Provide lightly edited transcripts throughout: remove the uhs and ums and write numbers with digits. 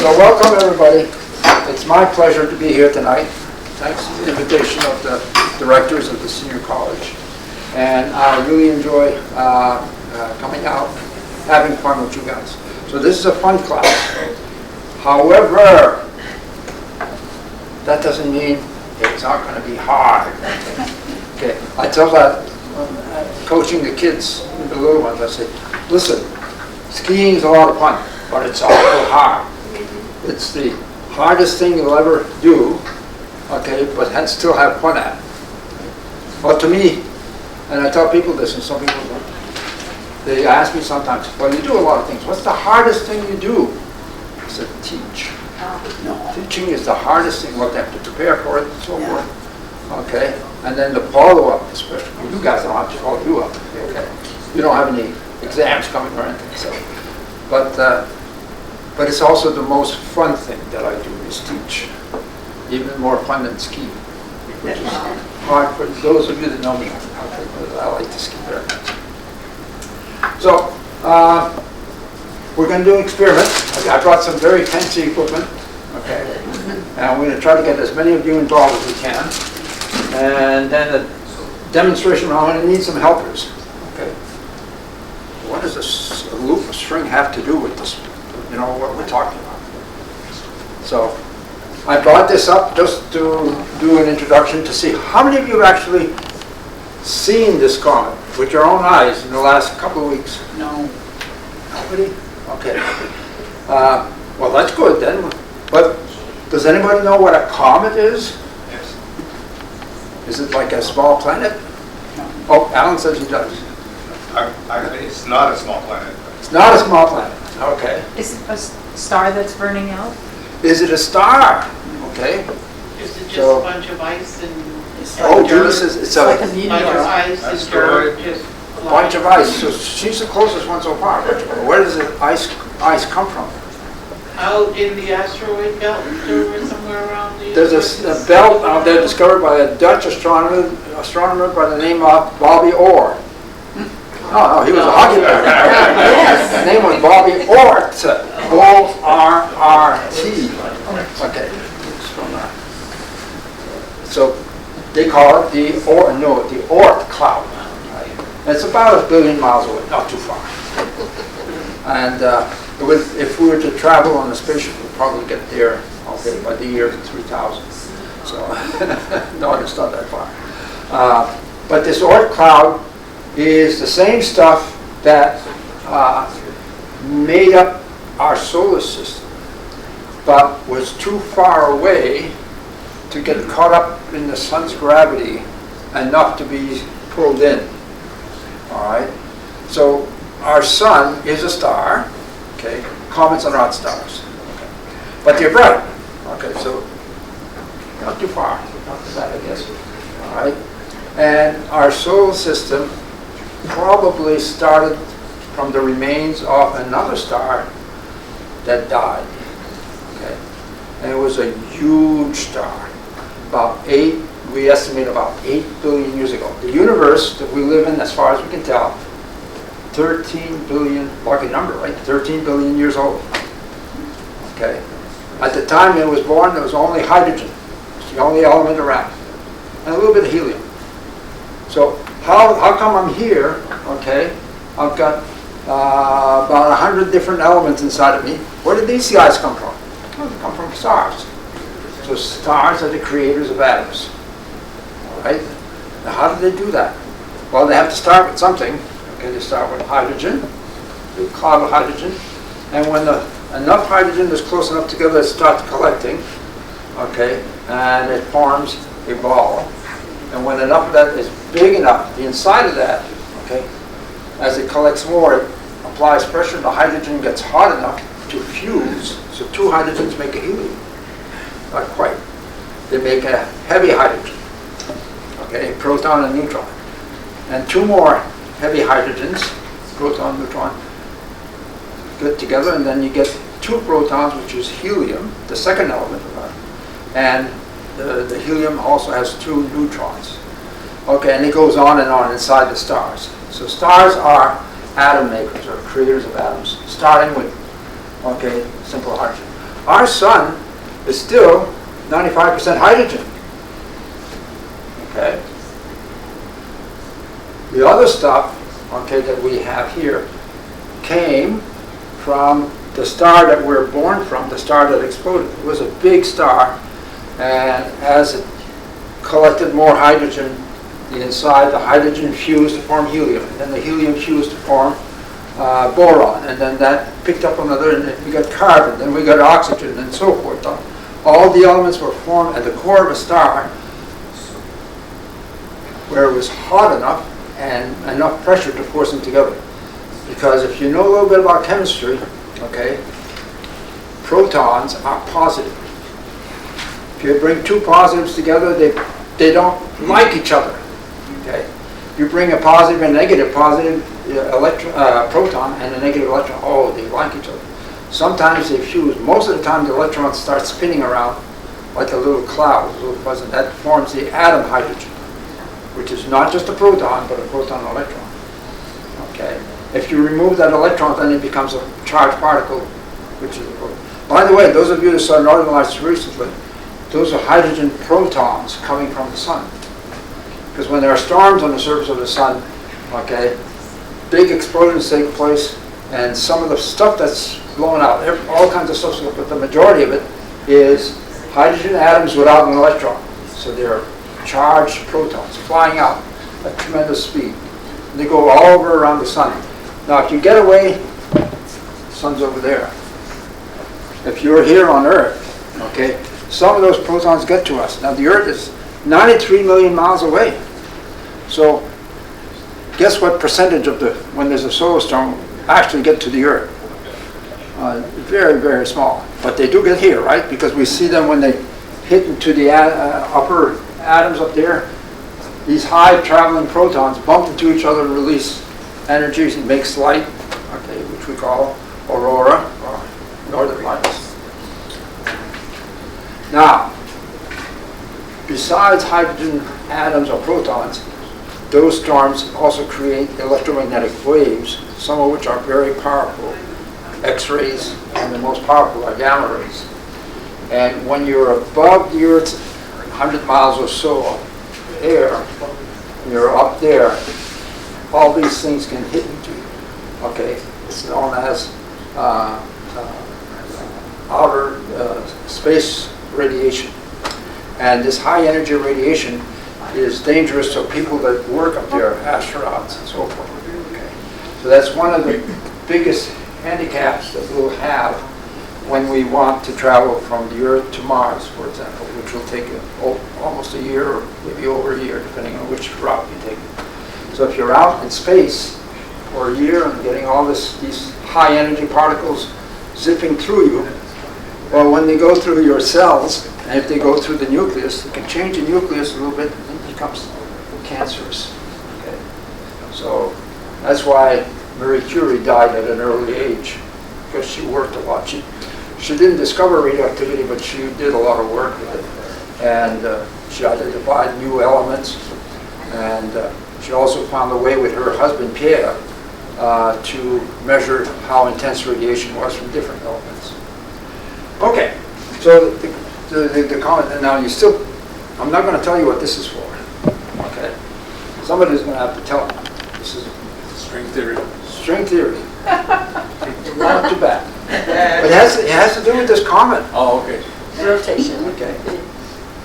So welcome everybody. It's my pleasure to be here tonight. Thanks to the invitation of the directors of the senior college. And I really enjoy coming out, having fun with you guys. So this is a fun class. However, that doesn't mean it's not going to be hard. Okay, I tell that coaching the kids, the little ones, I say, listen, skiing is a lot of fun, but it's awful hard. It's the hardest thing you'll ever do, okay, but still have fun at. Well, to me, and I tell people this, and some people don't, they ask me sometimes, well, you do a lot of things. What's the hardest thing you do? I said, teach. No, teaching is the hardest thing. Well, they have to prepare for it and so forth. Okay, and then the follow-up, especially. You guys don't have to follow you up. Okay, you don't have any exams coming or anything. So, but it's also the most fun thing that I do is teach. Even more fun than ski, which is hard for those of you that know me. I like to ski very much. So we're going to do an experiment. I brought some very fancy equipment. Okay, and we're going to try to get as many of you involved as we can. And then the demonstration, I'm going to need some helpers. Okay, what does a loop of string have to do with this? You know what we're talking about. So I brought this up just to do an introduction to see how many of you have actually seen this comet with your own eyes in the last couple of weeks. No. Nobody? Okay. Well, that's good then. But does anybody know what a comet is? Yes. Is it like a small planet? No. Oh, Alan says he does. It's not a small planet. It's not a small planet. Okay. Is it a star that's burning out? Is it a star? Okay. Is it just So- a bunch of ice and Oh, Julie says it's Like a a bunch of meteor. ice and Asteroid. dirt just bunch of ice. So she's the closest one so far. Where does the ice come from? out in the asteroid belt or somewhere around the. There's a belt out there discovered by a Dutch astronomer by the name of Bobby Orr. No, he was a hockey player. Yes. His name was Bobby Oort. O-R-R-T. Okay. So they call it the Oort cloud. It's about 1 billion miles away, not too far. And if we were to travel on a spaceship, we'd probably get there, okay, by the year 3000. So, no, it's not that far. But this Oort cloud is the same stuff that made up our solar system, but was too far away to get caught up in the sun's gravity enough to be pulled in. All right? So our sun is a star. Okay? Comets are not stars. Okay. But they're bright. Okay, so not too far. Not too bad, I guess. All right? And our solar system probably started from the remains of another star that died. Okay? And it was a huge star. We estimate about 8 billion years ago. The universe that we live in, as far as we can tell, 13 billion, lucky number, right? 13 billion years old. Okay? At the time it was born, there was only hydrogen. It's the only element around. And a little bit of helium. So how come I'm here, okay? I've got about 100 different elements inside of me. Where did these guys come from? Well, they come from stars. So stars are the creators of atoms. All right? Now how do they do that? Well, they have to start with something. Okay, they start with hydrogen, a cloud of hydrogen, and when enough hydrogen is close enough together, it starts collecting, okay, and it forms a ball. And when enough of that is big enough, the inside of that, okay, as it collects more, it applies pressure, and the hydrogen gets hot enough to fuse. So two hydrogens make a helium. Not quite. They make a heavy hydrogen, okay, a proton and neutron. And two more heavy hydrogens, proton, neutron, get together, and then you get two protons, which is helium, the second element of that. And the helium also has two neutrons. Okay, and it goes on inside the stars. So stars are atom makers, or creators of atoms, starting with, okay, simple hydrogen. Our sun is still 95% hydrogen. Okay? The other stuff, okay, that we have here came from the star that we're born from, the star that exploded. It was a big star, and as it collected more hydrogen inside, the hydrogen fused to form helium, and then the helium fused to form boron, and then that picked up another, and then we got carbon, then we got oxygen, and so forth. All the elements were formed at the core of a star where it was hot enough and enough pressure to force them together. Because if you know a little bit about chemistry, okay, protons are positive. If you bring two positives together, they don't like each other. Okay, you bring a positive and negative positive proton and a negative electron. Oh, they like each other. Sometimes they fuse. Most of the time, the electrons start spinning around like a little cloud, a little fuzz, and that forms the atom hydrogen, which is not just a proton, but a proton electron. Okay. If you remove that electron, then it becomes a charged particle, which is a proton. By the way, those of you that saw Northern Lights recently, those are hydrogen protons coming from the sun. Because when there are storms on the surface of the sun, okay, big explosions take place, and some of the stuff that's blown out, all kinds of stuff, but the majority of it is hydrogen atoms without an electron. So they're charged protons flying out at tremendous speed. And they go all over around the sun. Now, if you get away, the sun's over there. If you're here on Earth, okay, some of those protons get to us. Now, the Earth is 93 million miles away. So, guess what percentage of when there's a solar storm, actually get to the Earth? Very, very small. But they do get here, right? Because we see them when they hit into the upper atoms up there. These high traveling protons bump into each other and release energies and makes light, okay, which we call aurora or northern lights. Now, besides hydrogen atoms or protons, those storms also create electromagnetic waves, some of which are very powerful. X-rays, and the most powerful are gamma rays. And when you're above the Earth's 100 miles or so air, you're up there, all these things can hit into you. Okay, it's known as outer space radiation. And this high energy radiation is dangerous to people that work up there, astronauts and so forth. Okay. So that's one of the biggest handicaps that we'll have when we want to travel from the Earth to Mars, for example, which will take almost a year or maybe over a year, depending on which route you take. So if you're out in space for a year and getting all these high energy particles zipping through you, well, when they go through your cells, and if they go through the nucleus, it can change the nucleus a little bit and it becomes cancerous. Okay? So that's why Marie Curie died at an early age, because she worked a lot. She didn't discover radioactivity, but she did a lot of work with it. And she identified new elements, and she also found a way with her husband, Pierre, to measure how intense radiation was from different elements. Okay, so the comment, and now I'm not going to tell you what this is for. Okay, somebody's going to have to tell me. This is String theory. string theory. Not too bad. But it has to do with this comment. Oh, okay. Rotation. Okay.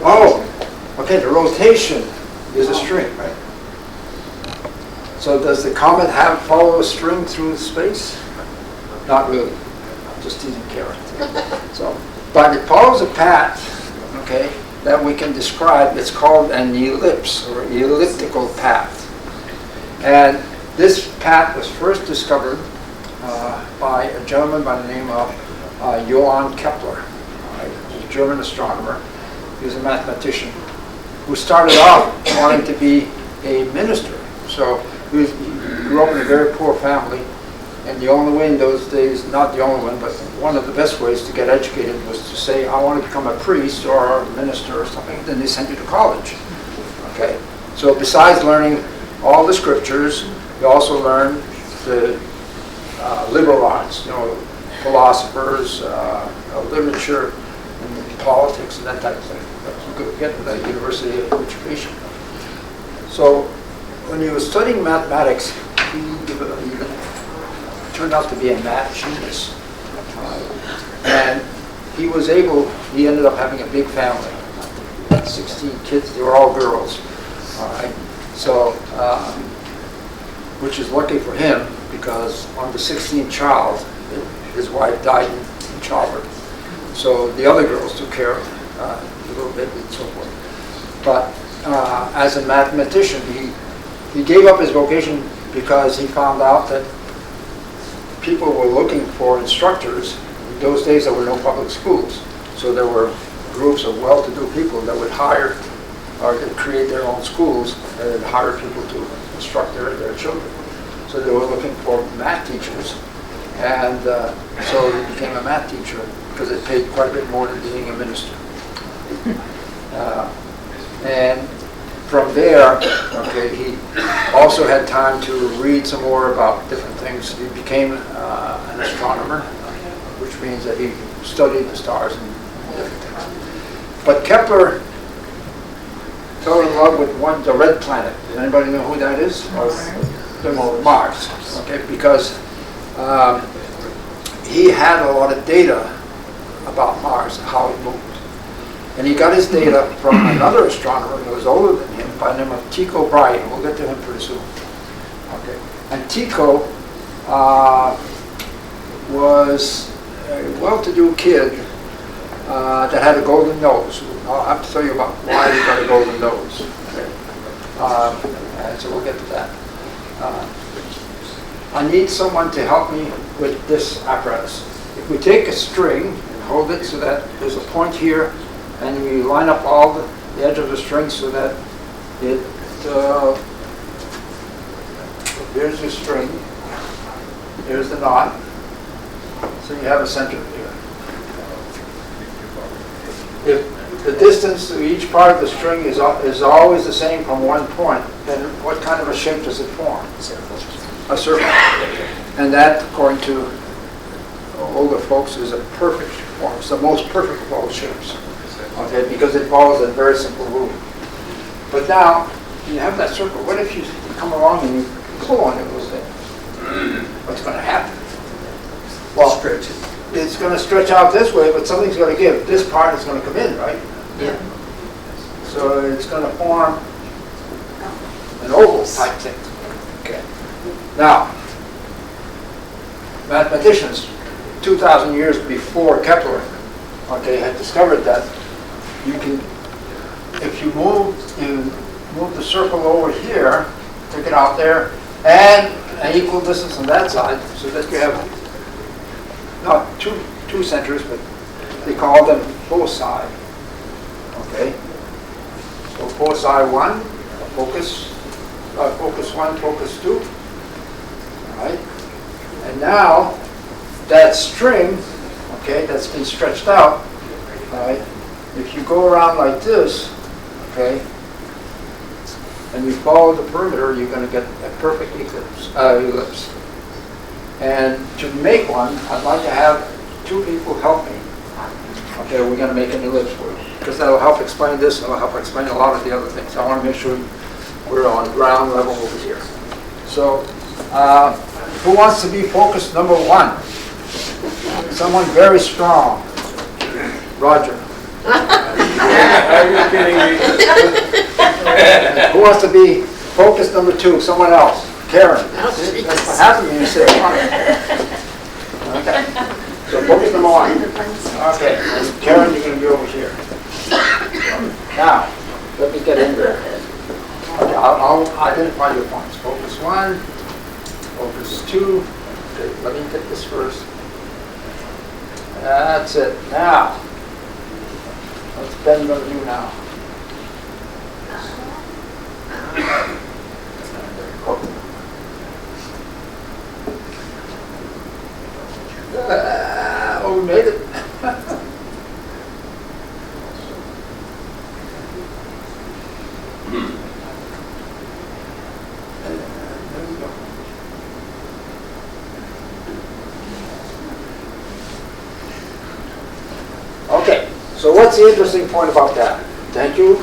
Oh, okay, the rotation is a string, right? So does the comet follow a string through space? Not really. I'm just teasing Karen. So, but it follows a path, okay, that we can describe. It's called an ellipse or elliptical path. And this path was first discovered by a gentleman by the name of Johann Kepler, a German astronomer. He was a mathematician who started off wanting to be a minister. So he grew up in a very poor family, and the only way in those days, not the only one, but one of the best ways to get educated was to say, I want to become a priest or a minister or something. Then they sent you to college. Okay. So besides learning all the scriptures, you also learn the liberal arts, philosophers, literature and politics and that type of thing that you could get at the University of Education. So when he was studying mathematics, he turned out to be a math genius. And he ended up having a big family, 16 kids, they were all girls. All right. So, which is lucky for him because on the 16th child, his wife died in childbirth. So the other girls took care of a little bit and so forth. But as a mathematician, he gave up his vocation because he found out that people were looking for instructors. In those days, there were no public schools. So there were groups of well-to-do people that would hire or could create their own schools and hire people to instruct their children. So they were looking for math teachers. And so he became a math teacher because it paid quite a bit more than being a minister. And from there, okay, he also had time to read some more about different things. He became an astronomer, which means that he studied the stars and different things. But Kepler fell in love with the red planet. Does anybody know who that is? Mars. Okay, because he had a lot of data about Mars and how it moved. And he got his data from another astronomer who was older than him by the name of Tycho Brahe. We'll get to him pretty soon. Okay. And Tycho was a well-to-do kid that had a golden nose. I'll have to tell you about why he got a golden nose. Okay. And so we'll get to that. I need someone to help me with this apparatus. If we take a string and hold it so that there's a point here, and we line up all the edge of the string so that it, here's the string, here's the knot, so you have a center here. If the distance to each part of the string is always the same from one point, then what kind of a shape does it form? A circle. And that, according to older folks, is a perfect form. It's the most perfect of all shapes. Okay, because it follows a very simple rule. But now, you have that circle. What if you come along and you pull on it a little bit? What's going to happen? Well, it's going to stretch out this way, but something's going to give. This part is going to come in, right? Yeah. So it's going to form an oval type thing. Okay. Now, mathematicians, 2,000 years before Kepler, okay, had discovered that you can, if you move the circle over here, take it out there, and an equal distance on that side, so that you have not two centers, but they call them foci. Okay, so foci 1, focus 1, focus 2. All right, and now that string, okay, that's been stretched out. All right, if you go around like this, okay, and you follow the perimeter, you're going to get a perfect ellipse. And to make one, I'd like to have two people help me. Okay, we're going to make an ellipse for you, because that'll help explain this, and it'll help explain a lot of the other things. I want to make sure we're on ground level over here. So, who wants to be focus number 1? Someone very strong. Roger. Are you kidding me? Who wants to be focus number 2? Someone else. Karen. That's what happened when you say one. Okay. So focus number 1. Okay. And Karen, you're going to be over here. Now, let me get in there. Okay, I'll identify your points. Focus 1. Focus 2. Okay, let me get this first. That's it. Now, what's Ben going to do now? Oh, we made it. There we go. what's the interesting point about that? Thank you.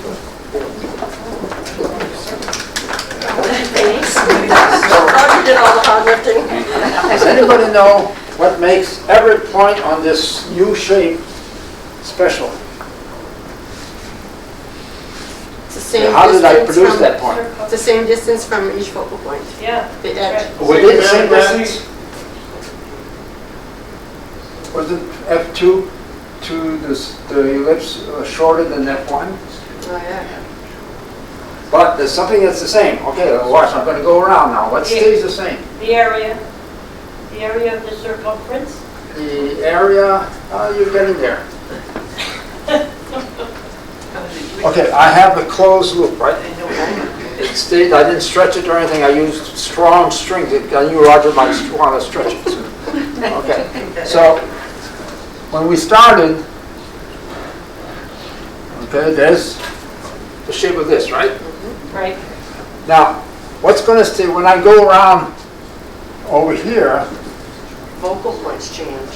Roger did all the hard lifting. Does anybody know what makes every point on this U shape special? It's the same How did I distance produce from- that point? It's the same distance from each focal point, Yeah. the edge. Was it the same distance? Was it F2 to the ellipse shorter than F1? Oh, yeah. But there's something that's the same. Okay, watch, I'm going to go around now. What stays the same? The area of the circumference. The area, you're getting there. Okay, I have the closed loop, right? It stayed, I didn't stretch it or anything. I used strong strings. I knew Roger might want to stretch it. Okay, so when we started, okay, there's the shape of this, right? Right. Now, what's going to stay, when I go around over here, Focal points change.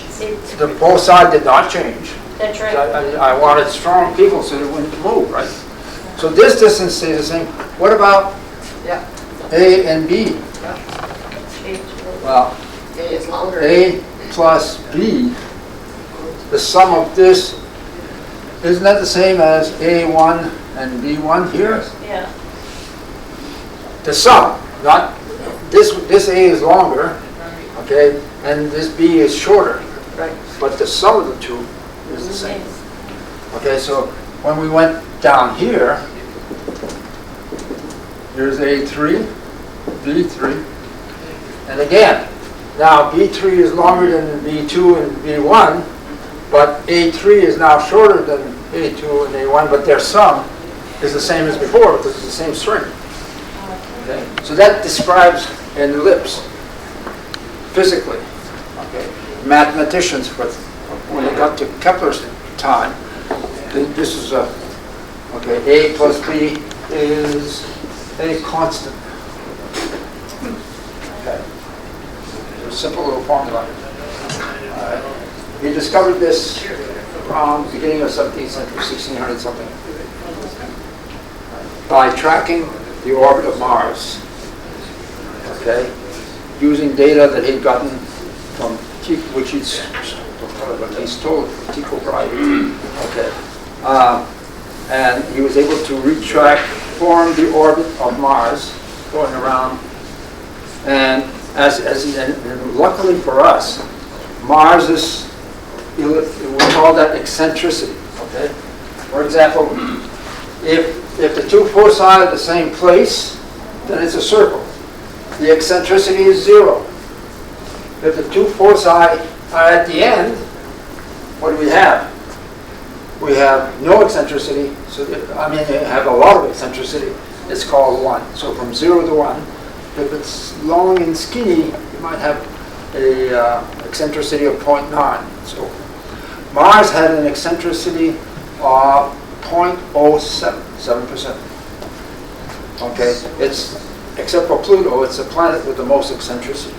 the both sides did not change. That's right. I wanted strong people so they wouldn't move, right? So this distance stays the same. What about Yeah. A and B? Well, A is longer. A plus B, the sum of this, isn't that the same as A1 and B1 here? Yeah. The sum, not, this A is longer, okay, and this B is shorter, Right. but the sum of the two is the same. Okay, so when we went down here, here's A3, B3, and again, now B3 is longer than B2 and B1, but A3 is now shorter than A2 and A1, but their sum is the same as before because it's the same string. Okay? So that describes an ellipse physically. Okay? Mathematicians, when they got to Kepler's time, this is a, okay, A plus B is a constant. Okay. A simple little formula. He discovered this around the beginning of 17th century, 1600 something, by tracking the orbit of Mars, okay, using data that he'd gotten from, which he stole from Tycho Brahe, okay, and he was able to form the orbit of Mars going around, and and luckily for us, Mars is, we call that eccentricity, okay? For example, if the two foci are the same place, then it's a circle. The eccentricity is 0. If the two foci are at the end, what do we have? We have no eccentricity, so they have a lot of eccentricity. It's called 1. So from 0 to 1, if it's long and skinny, you might have a eccentricity of 0.9. So Mars had an eccentricity of 0.07%. Okay, except for Pluto, it's the planet with the most eccentricity.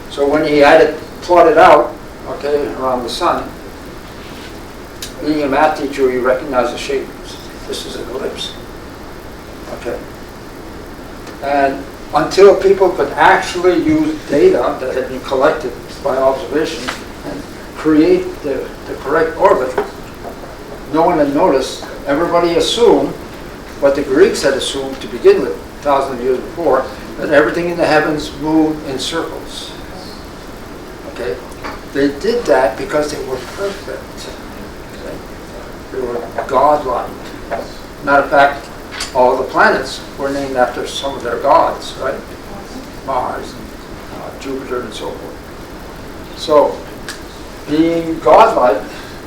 So when he had it plotted out, okay, around the sun, being a math teacher, you recognize the shape. This is an ellipse. Okay. And until people could actually use data that had been collected by observation and create the correct orbit, no one had noticed. Everybody assumed what the Greeks had assumed to begin with, thousands of years before, that everything in the heavens moved in circles. Okay? They did that because they were perfect. Okay? They were godlike. Matter of fact, all the planets were named after some of their gods, right? Mars, and, Jupiter, and so forth. So, being godlike,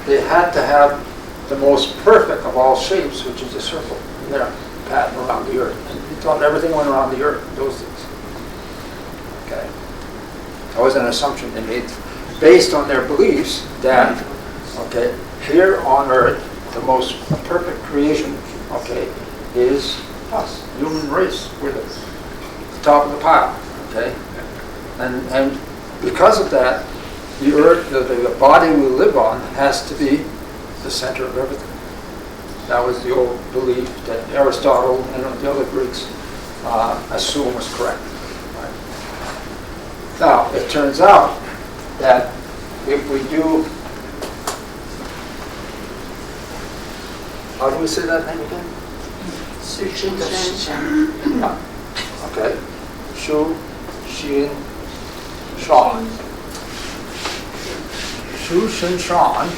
they had to have the most perfect of all shapes, which is a circle, in their pattern around the Earth. And he thought everything went around the Earth in those days. Okay, that was an assumption they made based on their beliefs that, okay, here on Earth, the most perfect creation, okay, is us, human race. We're the top of the pile, okay? And because of that, the Earth, the body we live on, has to be the center of everything. That was the old belief that Aristotle and the other Greeks assumed was correct. Right? Now, it turns out that if we do, how do we say that name again? Yeah. Okay. Shu, Shin, Shan. Shu, Shin, Shan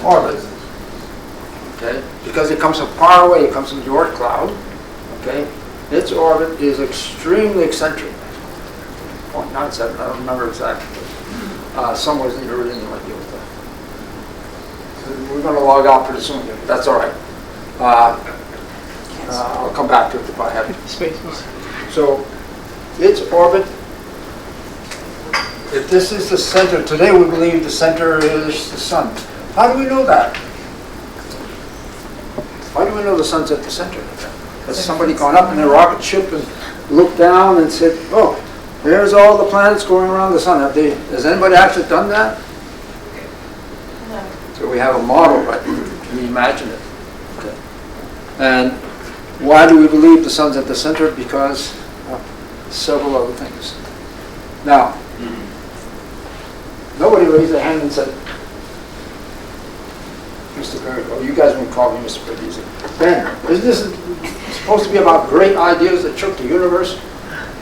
orbit. Okay, because it comes from far away, it comes from the Oort cloud. Okay, its orbit is extremely eccentric. 0.97, I don't remember exactly. Somewhere in the original idea with that. So we're going to log out pretty soon here, but that's all right. I'll come back to it if I have space. So, its orbit, if this is the center, today we believe the center is the sun. How do we know that? Why do we know the sun's at the center? Has somebody gone up in their rocket ship and looked down and said, oh, there's all the planets going around the sun. Has anybody actually done that? No. So we have a model, but we imagine it. Okay. And why do we believe the sun's at the center? Because of several other things. Now, nobody raised their hand and said, Mr. Perry, oh, you guys won't call me Mr. Perry. Ben, isn't this supposed to be about great ideas that shook the universe?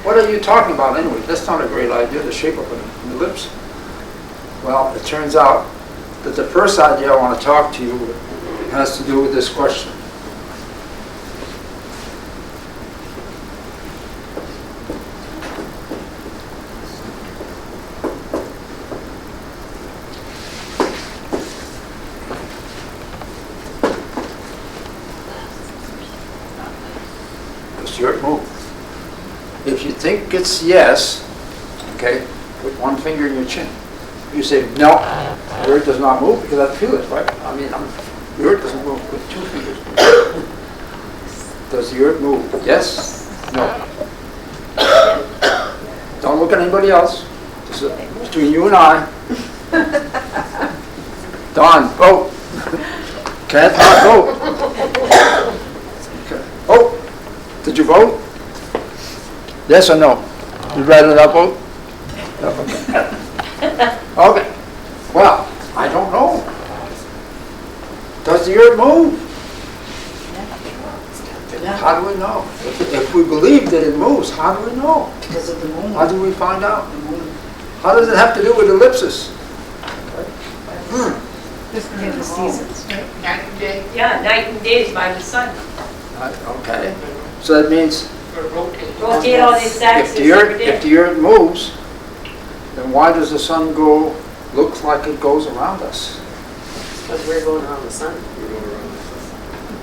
What are you talking about anyway? That's not a great idea, the shape of an ellipse. Well, it turns out that the first idea I want to talk to you has to do with this question. Does the Earth move? If you think it's yes, okay, put one finger in your chin. You say, no, the Earth does not move because I feel it, right? I mean, the Earth doesn't move with two fingers. Does the Earth move? Yes? No. Don't look at anybody else. This is between you and I. Don, vote. Can't not vote. Okay. Oh, did you vote? Yes or no? You'd rather not vote? No, okay. Okay. Well, I don't know. Does the Earth move? How do we know? If we believe that it moves, how do we know? Because of the moon. How do we find out? How does it have to do with ellipses? Just because of the seasons, right? Night and day, Yeah, night and days by the sun. Okay. So that means or rotating. Rotate on its axis if every day. the Earth moves, then why does the sun look like it goes around us? Because we're going around the sun.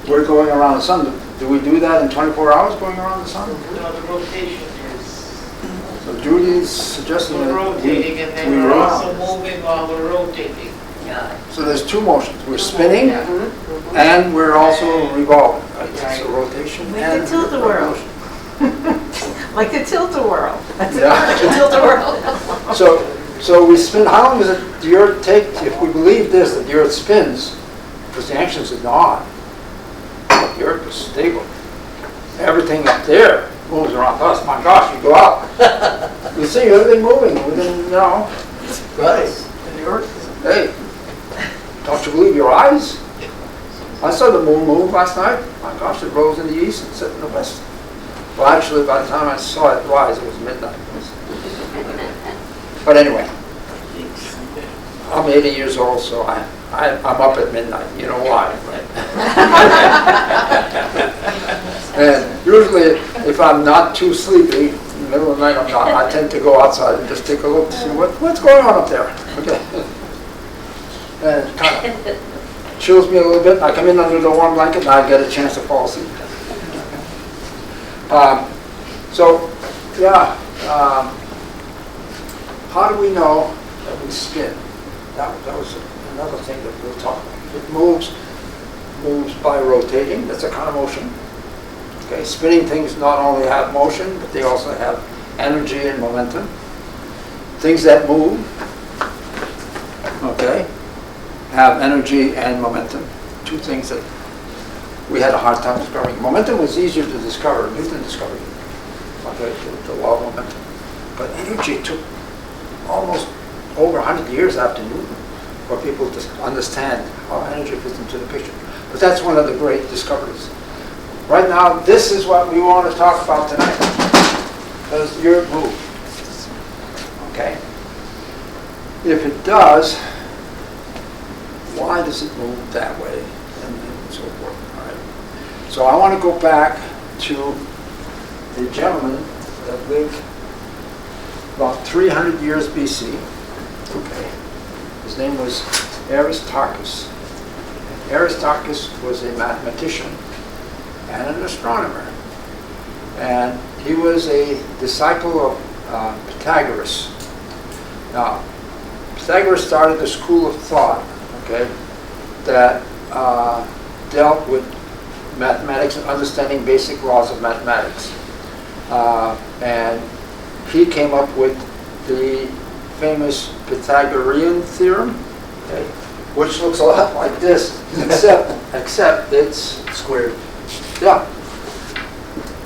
We're going around the sun. Do we do that in 24 hours going around the sun? No, the rotation is, So Judy's suggesting we're that rotating and then we we're rotate. also moving while we're rotating. Yeah. So there's two motions. We're spinning Yeah. and we're also revolving. Right? So rotation Like and the tilt-a-whirl. motion. Like the tilt-a-whirl. That's Yeah. the tilt-a-whirl. So we spin. How long does the Earth take? If we believe this, that the Earth spins, because the ancients did not. The Earth is stable. Everything up there moves around us. My gosh, you go out, you see everything moving within, you know. Right. The Earth Hey, don't you believe your eyes? I saw the moon move last night. My gosh, it rose in the east and set in the west. Well, actually, by the time I saw it rise, it was midnight. But anyway, I'm 80 years old, so I'm up at midnight. You know why, right? And usually, if I'm not too sleepy, in the middle of the night, I tend to go outside and just take a look to see what's going on up there. Okay. And it kind of chills me a little bit. I come in under the warm blanket and I get a chance to fall asleep. How do we know that we spin? That was another thing that we'll talk about. It moves by rotating. That's a kind of motion. Okay, spinning things not only have motion, but they also have energy and momentum. Things that move, okay, have energy and momentum. Two things that we had a hard time discovering. Momentum was easier to discover. Newton discovered it, okay, the law of momentum. But energy took almost over 100 years after Newton for people to understand how energy fits into the picture. But that's one of the great discoveries. Right now, this is what we want to talk about tonight. Does the Earth move? Okay? If it does, why does it move that way? And so forth. All right. So I want to go back to a gentleman that lived about 300 years BC. Okay. His name was Aristarchus. Aristarchus was a mathematician and an astronomer. And he was a disciple of Pythagoras. Now, Pythagoras started a school of thought, okay, that dealt with mathematics and understanding basic laws of mathematics. And he came up with the famous Pythagorean theorem, okay, which looks a lot like this, except it's Squared. yeah.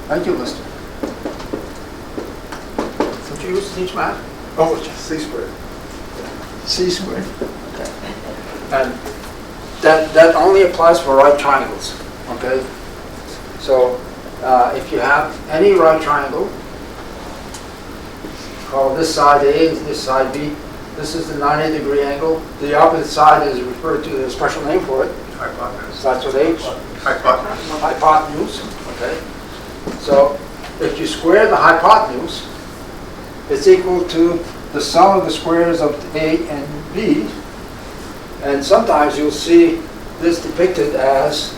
Thank you, Lister. Did you used to teach math? Oh, C squared. C squared. Okay. And that only applies for right triangles. Okay. So if you have any right triangle, call this side A, this side B. This is the 90-degree angle. The opposite side is referred to, there's a special name for it. Hypotenuse. Starts with H. Hypotenuse. Hypotenuse. Okay. So if you square the hypotenuse, it's equal to the sum of the squares of A and B. And sometimes you'll see this depicted as,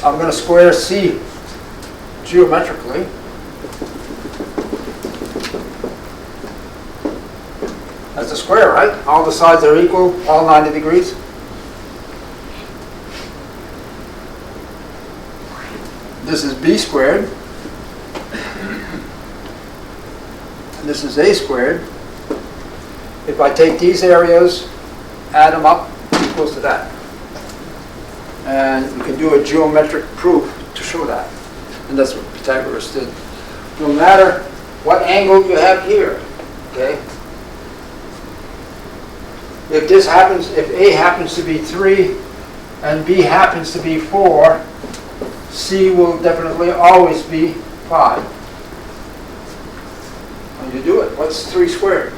I'm going to square C geometrically. That's a square, right? All the sides are equal, all 90 degrees. This is B squared. And this is A squared. If I take these areas, add them up, equals to that. And you can do a geometric proof to show that. And that's what Pythagoras did. No matter what angle you have here, okay? If this happens, if A happens to be 3 and B happens to be 4, C will definitely always be 5. When you do it, what's 3 squared?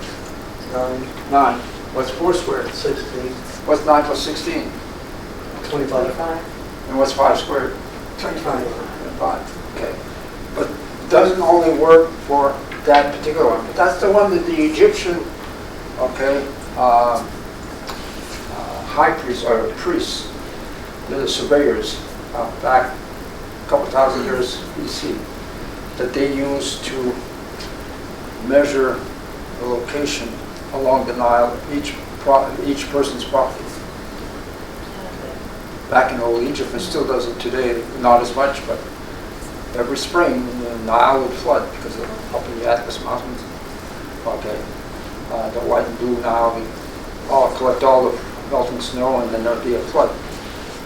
9. What's 4 squared? 16. What's 9 plus 16? 25. And what's 5 squared? 25. 5. Okay. But it doesn't only work for that particular one, but that's the one that the Egyptian, okay, high priests or priests, they're the surveyors back a couple thousand years BC, that they used to measure the location along the Nile of each person's property. Back in old Egypt, and still does it today, not as much, but every spring the Nile would flood because of up in the Atlas Mountains. Okay, the white and blue Nile would all collect all the melting snow, and then there'd be a flood.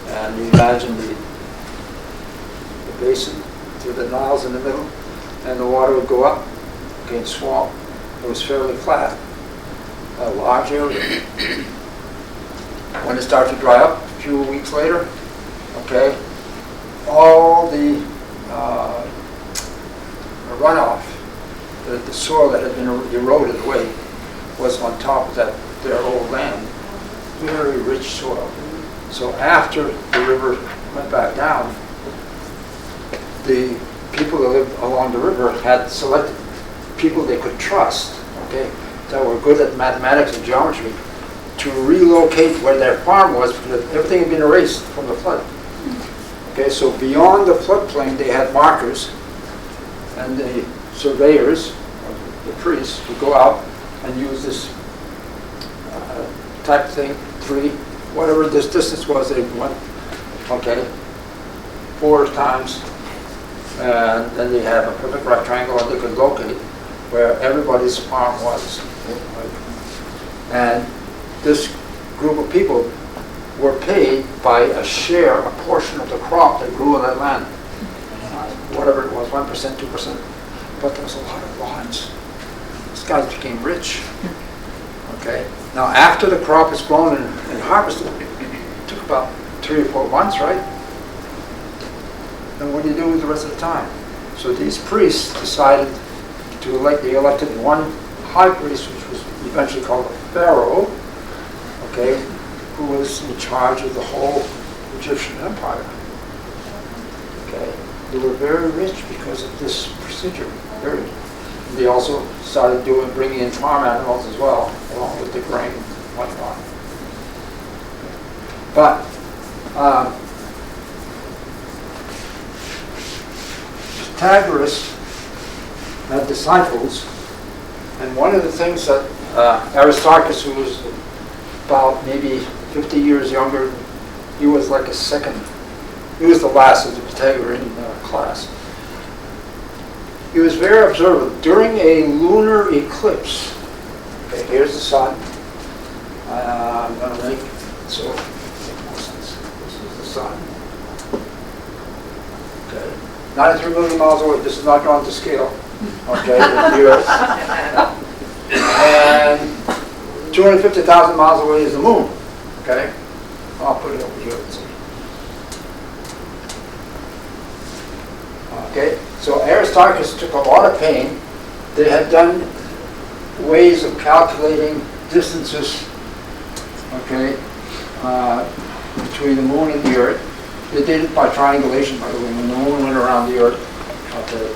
And you imagine the basin through the Nile's in the middle, and the water would go up, okay, and swamp. It was fairly flat, a large area. When it started to dry up, a few weeks later, okay, all the runoff, the soil that had been eroded away, was on top of their old land. Very rich soil. So after the river went back down, the people that lived along the river had selected people they could trust, okay, that were good at mathematics and geometry, to relocate where their farm was, because everything had been erased from the flood. Okay, so beyond the floodplain they had markers, and the surveyors, the priests, would go out and use this type thing, 3, whatever this distance was they went, okay, 4 times, and then they had a perfect right triangle, and they could locate where everybody's farm was. And this group of people were paid by a share, a portion of the crop that grew on that land. Whatever it was, 1%, 2%. But there was a lot of lots. These guys became rich. Okay. Now, after the crop is grown and harvested, it took about 3 or 4 months, right? Then what do you do with the rest of the time? So these priests decided to elect, they elected one high priest, which was eventually called a pharaoh, okay, who was in charge of the whole Egyptian empire. Okay. They were very rich because of this procedure. They also started bringing in farm animals as well, along with the grain and whatnot. But Pythagoras had disciples, and one of the things that Aristarchus, who was about maybe 50 years younger, he was like a second. He was the last of the Pythagorean class. He was very observant. During a lunar eclipse, okay, here's the sun. I'm going to make it so it makes more sense. This is the sun. Okay. 93 million miles away. This is not drawn to scale. Okay, with the Earth. And 250,000 miles away is the moon. Okay, I'll put it over here. Let's see. Okay, so Aristarchus took a lot of pain. They had done ways of calculating distances, okay, between the moon and the Earth. They did it by triangulation, by the way. When the moon went around the Earth, okay,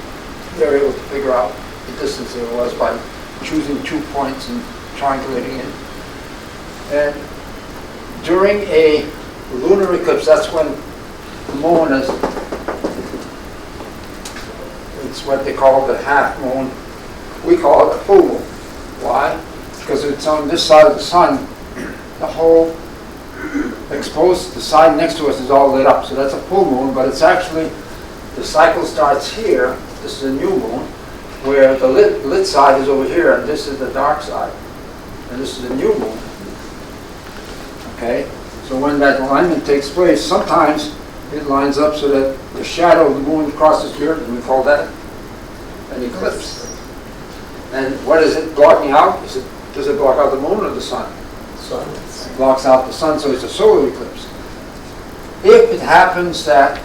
they were able to figure out the distance it was by choosing 2 points and triangulating it. And during a lunar eclipse, that's when the moon is, it's what they call the half moon. We call it a full moon. Why? Because it's on this side of the sun, the whole exposed, the side next to us is all lit up. So that's a full moon, but it's actually, the cycle starts here. This is a new moon, where the lit side is over here, and this is the dark side. And this is a new moon. Okay? So when that alignment takes place, sometimes it lines up so that the shadow of the moon crosses the Earth, and we call that an eclipse. And what is it blocking out? Does it block out the moon or the sun? Sun. It blocks out the sun, so it's a solar eclipse. If it happens that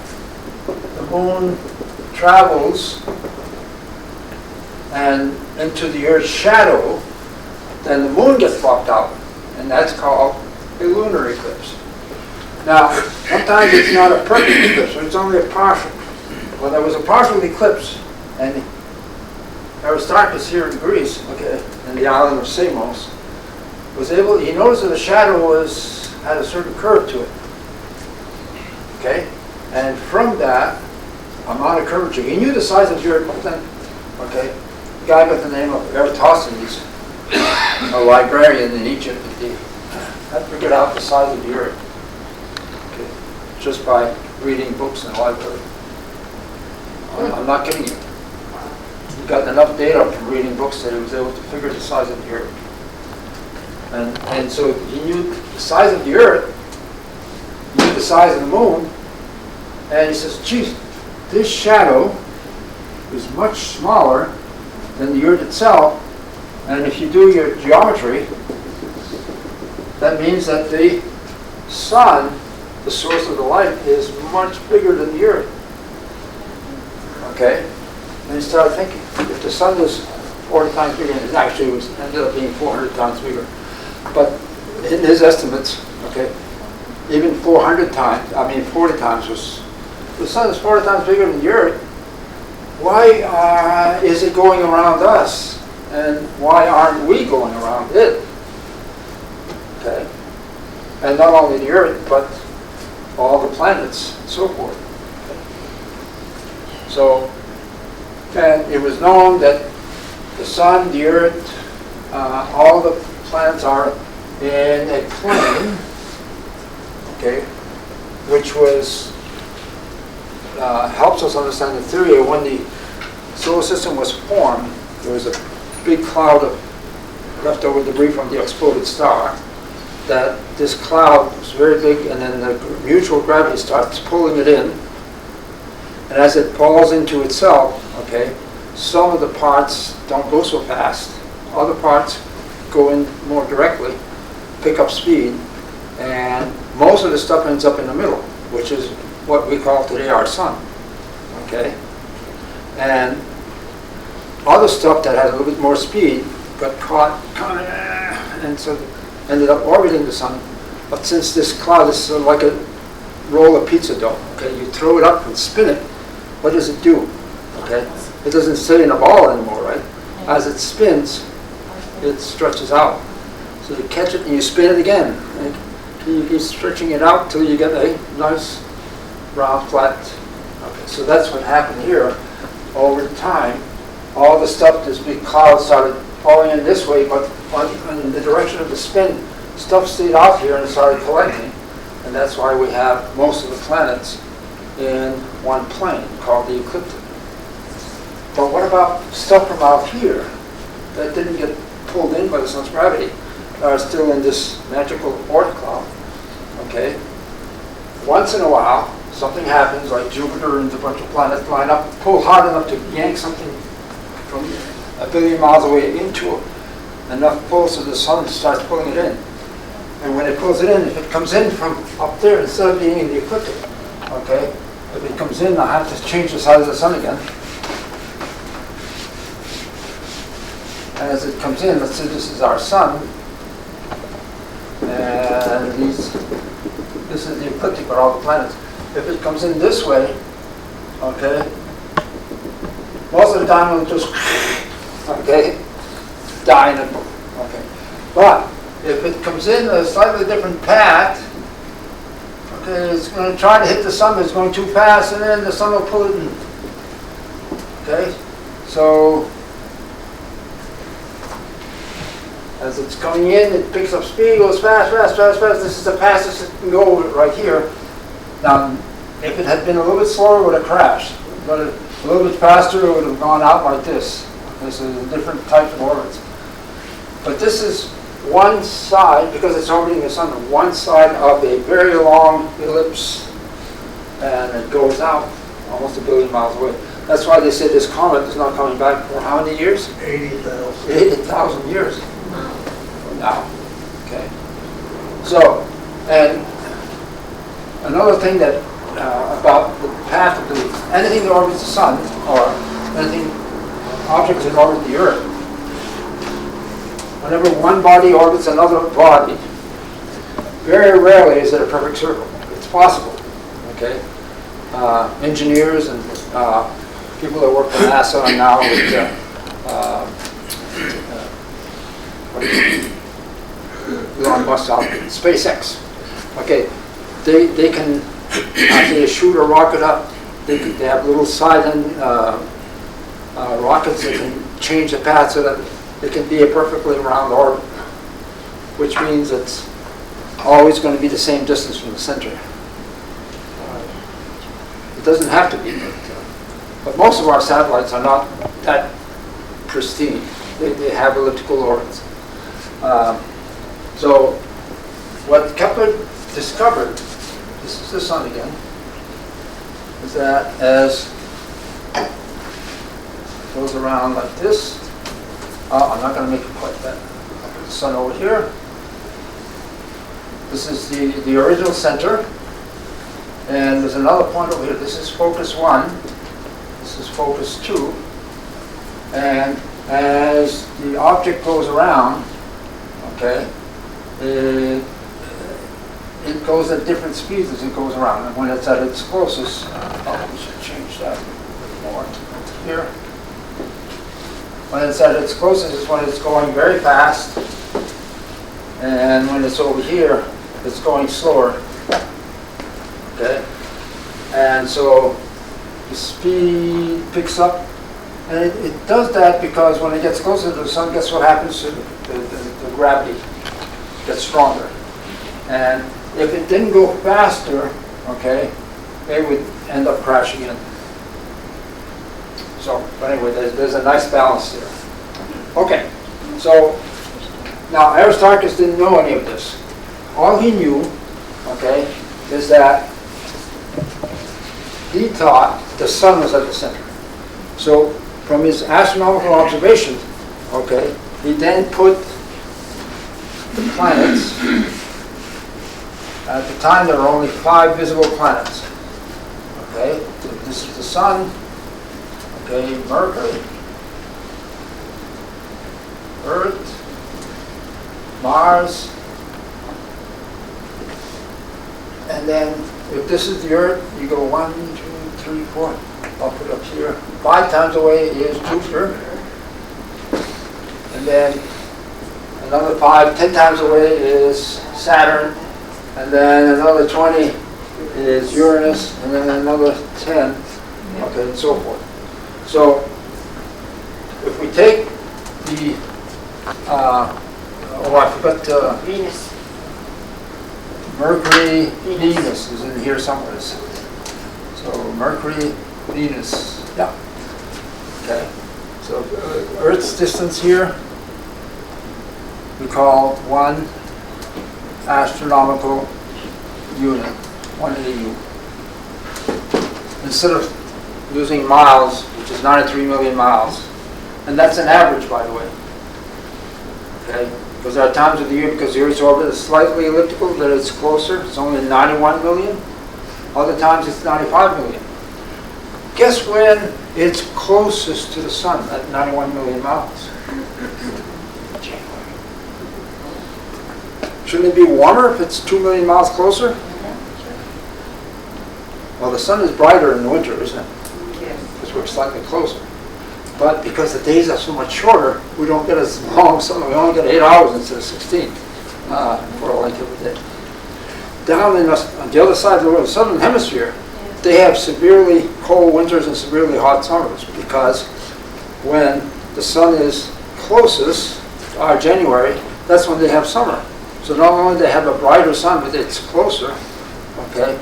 the moon travels and into the Earth's shadow, then the moon gets blocked out, and that's called a lunar eclipse. Now, sometimes it's not a perfect eclipse, so it's only a partial. Well, there was a partial eclipse, and Aristarchus here in Greece, okay, in the island of Samos, was able, he noticed that the shadow had a certain curve to it. Okay? And from that amount of curvature, he knew the size of the Earth, but then, okay, a guy by the name of Eratosthenes, a librarian in Egypt, had figured out the size of the Earth, okay, just by reading books in the library. I'm not kidding you. He got enough data from reading books that he was able to figure the size of the Earth. And so he knew the size of the Earth, he knew the size of the moon, and he says, geez, this shadow is much smaller than the Earth itself, and if you do your geometry, that means that the sun, the source of the light, is much bigger than the Earth. Okay? And he started thinking, if the sun was 40 times bigger, and it actually ended up being 400 times bigger, but in his estimates, okay, even 40 times was, the sun is 40 times bigger than the Earth. Why is it going around us? And why aren't we going around it? Okay? And not only the Earth, but all the planets and so forth. Okay? So, and it was known that the sun, the Earth, all the planets are in a plane, okay, which was helps us understand the theory of when the solar system was formed. There was a big cloud of leftover debris from the exploded star, that this cloud is very big, and then the mutual gravity starts pulling it in. And as it falls into itself, okay, some of the parts don't go so fast. Other parts go in more directly, pick up speed, and most of the stuff ends up in the middle, which is what we call today our sun, okay? And other stuff that had a little bit more speed got caught, and so ended up orbiting the sun. But since this cloud is sort of like a roll of pizza dough, okay, you throw it up and spin it, what does it do? Okay, it doesn't stay in a ball anymore, right? As it spins, it stretches out. So you catch it and you spin it again. And you keep stretching it out till you get a nice round flat. Okay, so that's what happened here. Over time, all the stuff, this big cloud started falling in this way, but in the direction of the spin, stuff stayed out here and started collecting. And that's why we have most of the planets in one plane called the ecliptic. But what about stuff from out here that didn't get pulled in by the sun's gravity, are still in this magical Oort cloud? Okay. Once in a while, something happens, like Jupiter and a bunch of planets line up, pull hard enough to yank something from 1 billion miles away into enough pull so the sun starts pulling it in. And when it pulls it in, if it comes in from up there instead of being in the ecliptic, okay, if it comes in, I have to change the size of the sun again. And as it comes in, let's say this is our sun, and this is the ecliptic with all the planets. If it comes in this way, okay, most of the time it'll just, okay, die in it. Okay. But if it comes in a slightly different path, okay, it's going to try to hit the sun, but it's going too fast, and then the sun will pull it in. Okay? So, as it's coming in, it picks up speed, goes fast, fast, fast, fast. This is the fastest it can go right here. Now, if it had been a little bit slower, it would have crashed. But a little bit faster, it would have gone out like this. This is a different type of orbits. But this is one side, because it's orbiting the sun, one side of a very long ellipse, and it goes out almost 1 billion miles away. That's why they say this comet is not coming back for how many years? 80,000. 80,000 years from now. Okay. So, and another thing that about the path of anything that orbits the sun, or anything, objects that orbit the Earth, whenever one body orbits another body, very rarely is it a perfect circle. It's possible, okay? Engineers and people that work for NASA and now with Elon Musk out SpaceX, okay? They can, after they shoot a rocket up, they have little silent rockets that can change the path so that it can be a perfectly round orbit, which means it's always going to be the same distance from the center. It doesn't have to be, but most of our satellites are not that pristine. They have elliptical orbits. So what Kepler discovered, this is the sun again, is that as it goes around like this, I'm not going to make it quite that. I'll put the sun over here. This is the original center. And there's another point over here. This is focus 1. This is focus 2. And as the object goes around, okay, it goes at different speeds as it goes around. And when it's at its closest, we should change that a bit more here. When it's at its closest is when it's going very fast, and when it's over here, it's going slower. Okay? And so the speed picks up, and it does that because when it gets closer to the sun, guess what happens to the gravity gets stronger. And if it didn't go faster, okay, it would end up crashing in. So, but anyway, there's a nice balance there. Okay, so now Aristarchus didn't know any of this. all he knew, okay, is that he thought the sun was at the center. So from his astronomical observations, okay, he then put the planets. At the time, there were only 5 visible planets. Okay, this is the sun. Okay, Mercury, Earth, Mars, and then if this is the Earth, you go 1, 2, 3, 4. I'll put it up here. 5 times away is Jupiter, and then another 5, 10 times away is Saturn, and then another 20 is Uranus, and then another 10, okay, and so forth. So if we take the, I forgot Venus. Mercury, Venus is in here somewhere. So Mercury, Venus, yeah. Okay. So Earth's distance here we call 1 astronomical unit, 1 AU. Instead of using miles, which is 93 million miles, and that's an average, by the way. Okay, because there are times of the year, because the Earth's orbit is slightly elliptical, that it's closer. It's only 91 million. Other times it's 95 million. Guess when it's closest to the sun at 91 million miles? January. Shouldn't it be warmer if it's 2 million miles closer? Well, the sun is brighter in the winter, isn't it? Yes. Because we're slightly closer. But because the days are so much shorter, we don't get as long summer. We only get 8 hours instead of 16 for a length of a day. Down on the other side of the world, the southern hemisphere, they have severely cold winters and severely hot summers because when the sun is closest, January, that's when they have summer. So not only do they have a brighter sun, but it's closer, okay?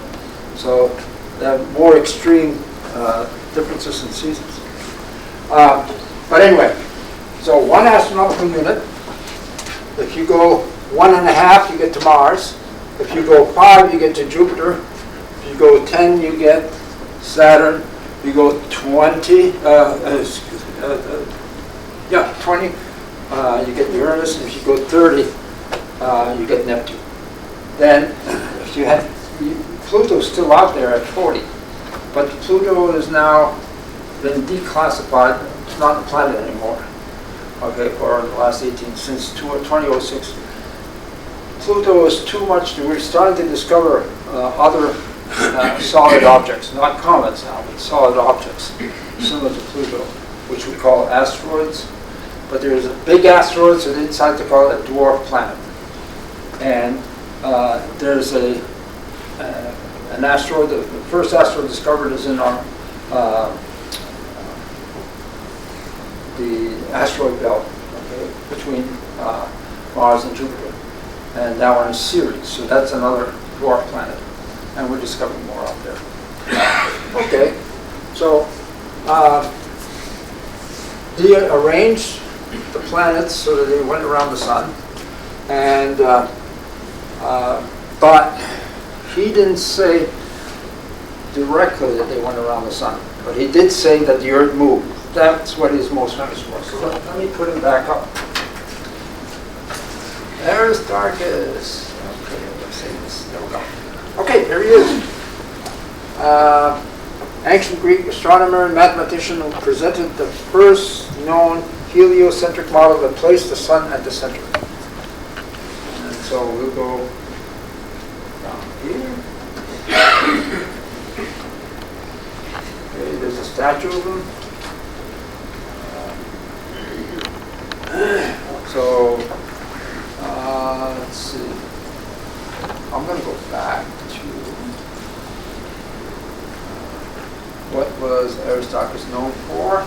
So they have more extreme differences in seasons. But anyway, so 1 astronomical unit. If you go 1.5, you get to Mars. If you go 5, you get to Jupiter. If you go 10, you get Saturn. If you go 20, 20, you get Uranus. And if you go 30, you get Neptune. Then, if you had Pluto's still out there at 40, but Pluto is now been declassified. It's not a planet anymore. Okay, for the last since 2006. Pluto is too much. We're starting to discover other solid objects, not comets now, but solid objects similar to Pluto, which we call asteroids. But there's a big asteroid, so they decided to call it a dwarf planet. And there's an asteroid. The first asteroid discovered is in our the asteroid belt, okay, between Mars and Jupiter. And that one is Ceres, so that's another dwarf planet. And we're discovering more out there. Okay, so he arranged the planets so that they went around the sun. And but he didn't say directly that they went around the sun. But he did say that the Earth moved. That's what he's most famous for. So let me put him back up. Aristarchus. Okay, let's see this. There we go. Okay, there he is. Ancient Greek astronomer and mathematician who presented the first known heliocentric model that placed the sun at the center. And so we'll go down here. Okay, there's a statue of him. So, let's see. I'm going to go back to what was Aristarchus known for?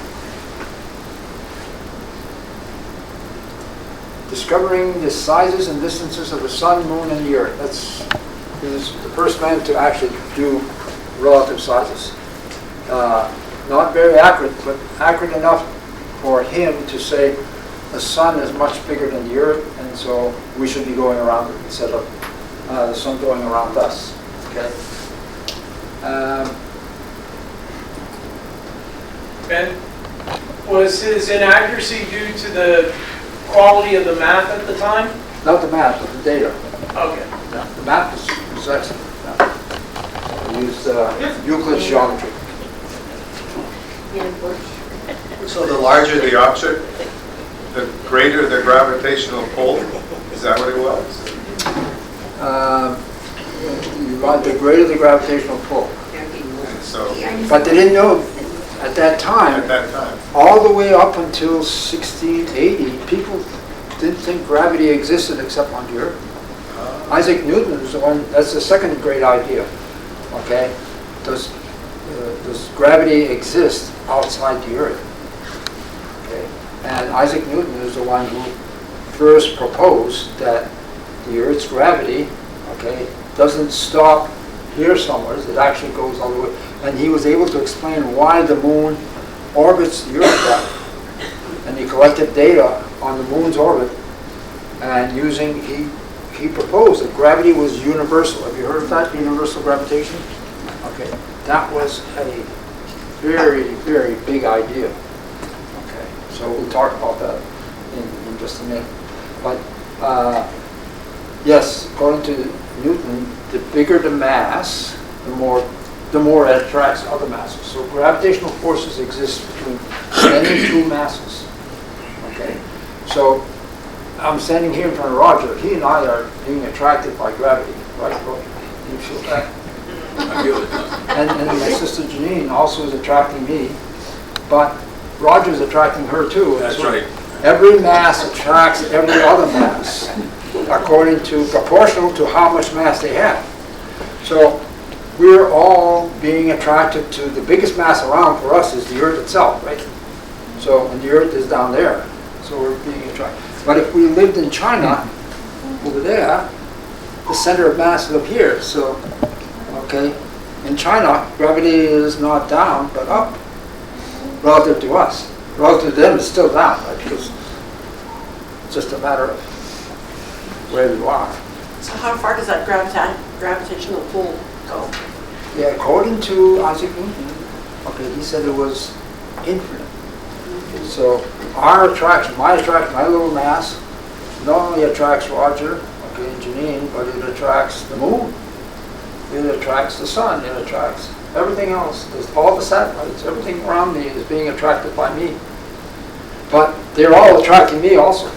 Discovering the sizes and distances of the sun, moon, and the earth. He was the first man to actually do relative sizes. Not very accurate, but accurate enough for him to say the sun is much bigger than the earth, and so we should be going around it instead of the sun going around us, okay? And was his inaccuracy due to the quality of the math at the time? Not the math, but the data. Okay. Yeah, the math was excellent. Yeah. We used Euclid's geometry. Yeah, Bush. So the larger the object, the greater the gravitational pull? Is that what it was? The greater the gravitational pull. So, But they didn't know at that time, at that time. all the way up until 1680, people didn't think gravity existed except on the Earth. Isaac Newton was the one, that's the second great idea, okay? Does gravity exist outside the Earth? Okay? And Isaac Newton is the one who first proposed that the Earth's gravity, okay, doesn't stop here somewhere, it actually goes all the way. And he was able to explain why the moon orbits the Earth that way. And he collected data on the moon's orbit, and he proposed that gravity was universal. Have you heard of that, universal gravitation? Okay, that was a very, very big idea. Okay, so we'll talk about that in just a minute. But yes, according to Newton, the bigger the mass, the more it attracts other masses. So gravitational forces exist between any two masses. Okay, so I'm standing here in front of Roger. He and I are being attracted by gravity, right, Roger? Do you feel that? I feel it. And my sister Janine also is attracting me, but Roger's attracting her too. That's right. Every mass attracts every other mass, proportional to how much mass they have. So we're all being attracted to the biggest mass around for us is the Earth itself, right? So, and the Earth is down there, so we're being attracted. But if we lived in China, over there, the center of mass is up here. So, okay, in China, gravity is not down, but up, relative to us. Relative to them, it's still down, right? Because it's just a matter of where you are. So how far does that gravitational pull go? Yeah, according to Isaac Newton, okay, he said it was infinite. So our attraction, my little mass, not only attracts Roger, okay, and Janine, but it attracts the moon. It attracts the sun. It attracts everything else. There's all the satellites, everything around me is being attracted by me. But they're all attracting me also.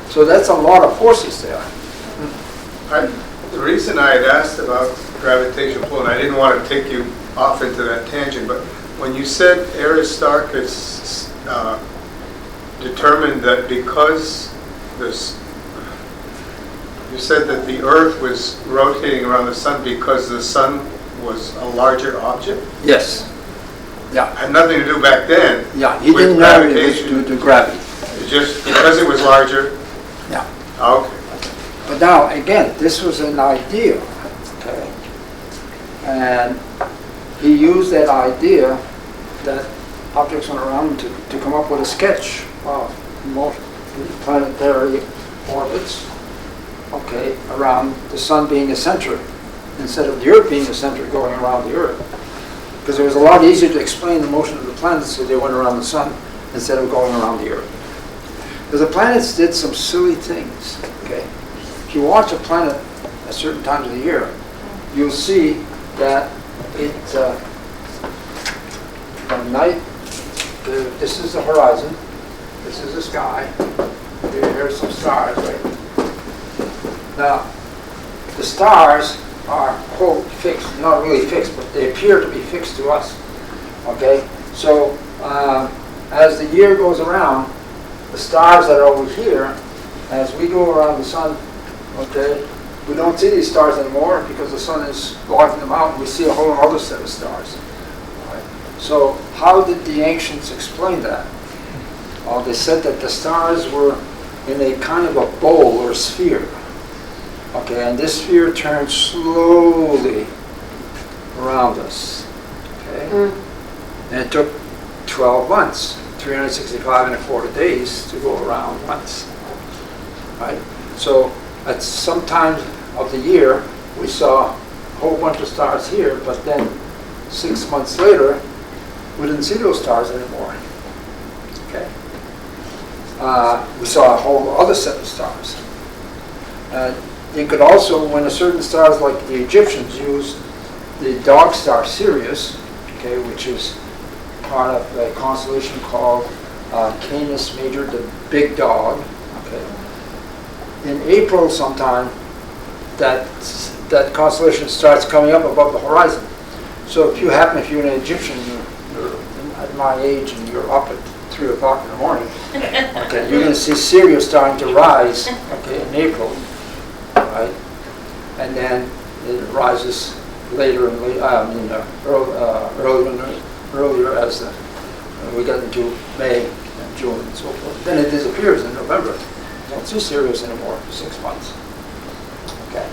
So that's a lot of forces there. The reason I had asked about gravitational pull, and I didn't want to take you off into that tangent, but when you said Aristarchus determined that because you said that the Earth was rotating around the sun because the sun was a larger object? Yes. Yeah. Had nothing to do back then. Yeah. He with didn't know it was gravitation. due to gravity. It's just because it was larger? Yeah. Okay. But now, again, this was an idea, okay? And he used that idea that objects went around to come up with a sketch of planetary orbits, okay, around the sun being the center instead of the Earth being the center going around the Earth. Because it was a lot easier to explain the motion of the planets so they went around the sun instead of going around the Earth. Because the planets did some silly things, okay? If you watch a planet at certain times of the year, you'll see that at night, this is the horizon, this is the sky, here's some stars, right? Now, the stars are, quote, fixed, not really fixed, but they appear to be fixed to us, okay? So, as the year goes around, the stars that are over here, as we go around the sun, okay, we don't see these stars anymore because the sun is blocking them out, and we see a whole other set of stars. Right? So how did the ancients explain that? Well, they said that the stars were in a kind of a bowl or sphere. Okay, and this sphere turns slowly around us. Okay? And it took 12 months, 365 and a quarter days to go around once. Right? So at some time of the year, we saw a whole bunch of stars here, but then 6 months later, we didn't see those stars anymore. Okay? We saw a whole other set of stars. You could also, when a certain stars, like the Egyptians used the dog star Sirius, okay, which is part of a constellation called Canis Major, the big dog. Okay. In April sometime, that constellation starts coming up above the horizon. So if you're an Egyptian, you're at my age and you're up at 3 o'clock in the morning, okay, you're going to see Sirius starting to rise, okay, in April, right? And then it rises later and earlier as we get into May and June and so forth. Then it disappears in November. You don't see Sirius anymore for 6 months. Okay.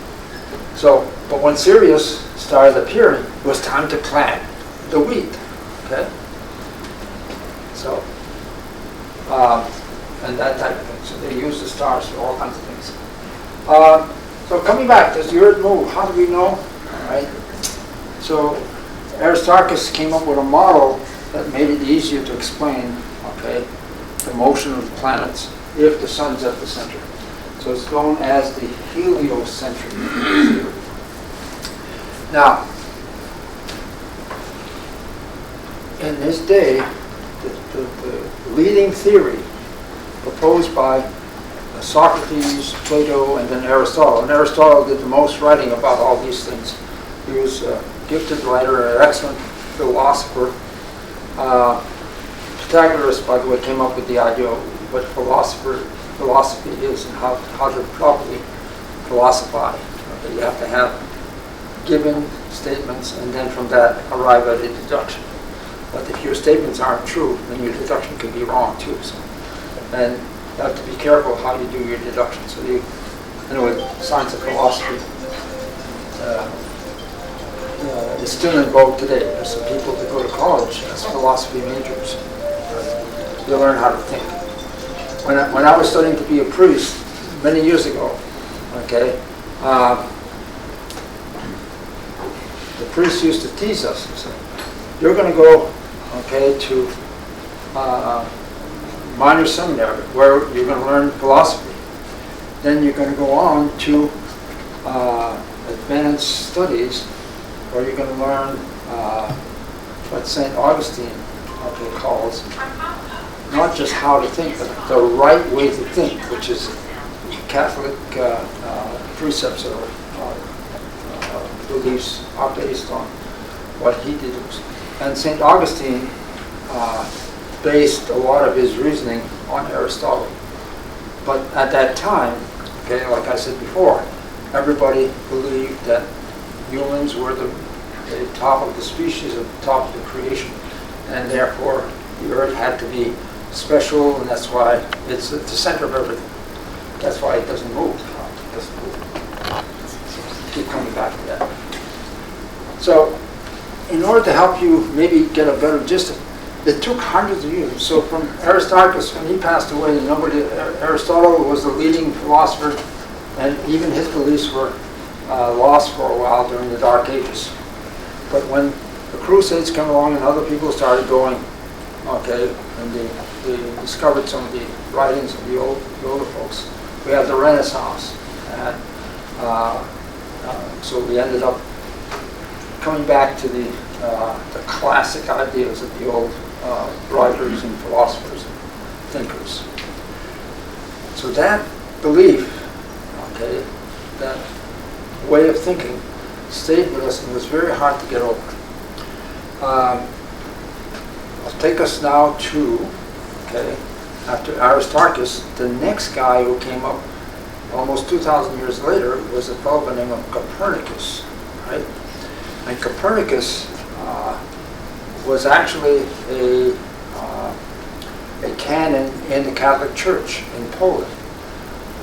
So, but when Sirius started appearing, it was time to plant the wheat. Okay. So, and that type of thing. So they use the stars for all kinds of things. So coming back, does the Earth move? How do we know? All right. So Aristarchus came up with a model that made it easier to explain, okay, the motion of the planets if the sun's at the center. So it's known as the heliocentric theory. Now, in this day, the leading theory proposed by Socrates, Plato, and then Aristotle. And Aristotle did the most writing about all these things. He was a gifted writer, an excellent philosopher. Pythagoras, by the way, came up with the idea of what philosophy is and how to properly philosophize. Okay, you have to have given statements and then from that arrive at a deduction. But if your statements aren't true, then your deduction could be wrong too. So, and you have to be careful how you do your deduction. So anyway, science of philosophy is still in vogue today. There's some people that go to college as philosophy majors. You learn how to think. When I was studying to be a priest many years ago, okay, the priests used to tease us and say, "You're going to go, okay, to minor seminary where you're going to learn philosophy. Then you're going to go on to advanced studies where you're going to learn what St. Augustine calls not just how to think, but the right way to think, which is Catholic precepts or beliefs are based on what he did. And St. Augustine based a lot of his reasoning on Aristotle. But at that time, okay, like I said before, everybody believed that humans were the top of the species, at the top of the creation, and therefore the Earth had to be special, and that's why it's at the center of everything. That's why it doesn't move. It doesn't move. Keep coming back to that. So, in order to help you maybe get a better gist of it, took hundreds of years. So from Aristarchus, when he passed away, Aristotle was the leading philosopher, and even his beliefs were lost for a while during the Dark Ages. But when the Crusades came along and other people started going, okay, and they discovered some of the writings of the older folks, we had the Renaissance. And so we ended up coming back to the classic ideas of the old writers and philosophers and thinkers. So that belief, okay, that way of thinking stayed with us and was very hard to get over. I'll take us now to, okay, after Aristarchus, the next guy who came up almost 2,000 years later was a fellow by the name of Copernicus, right? And Copernicus was actually a canon in the Catholic Church in Poland.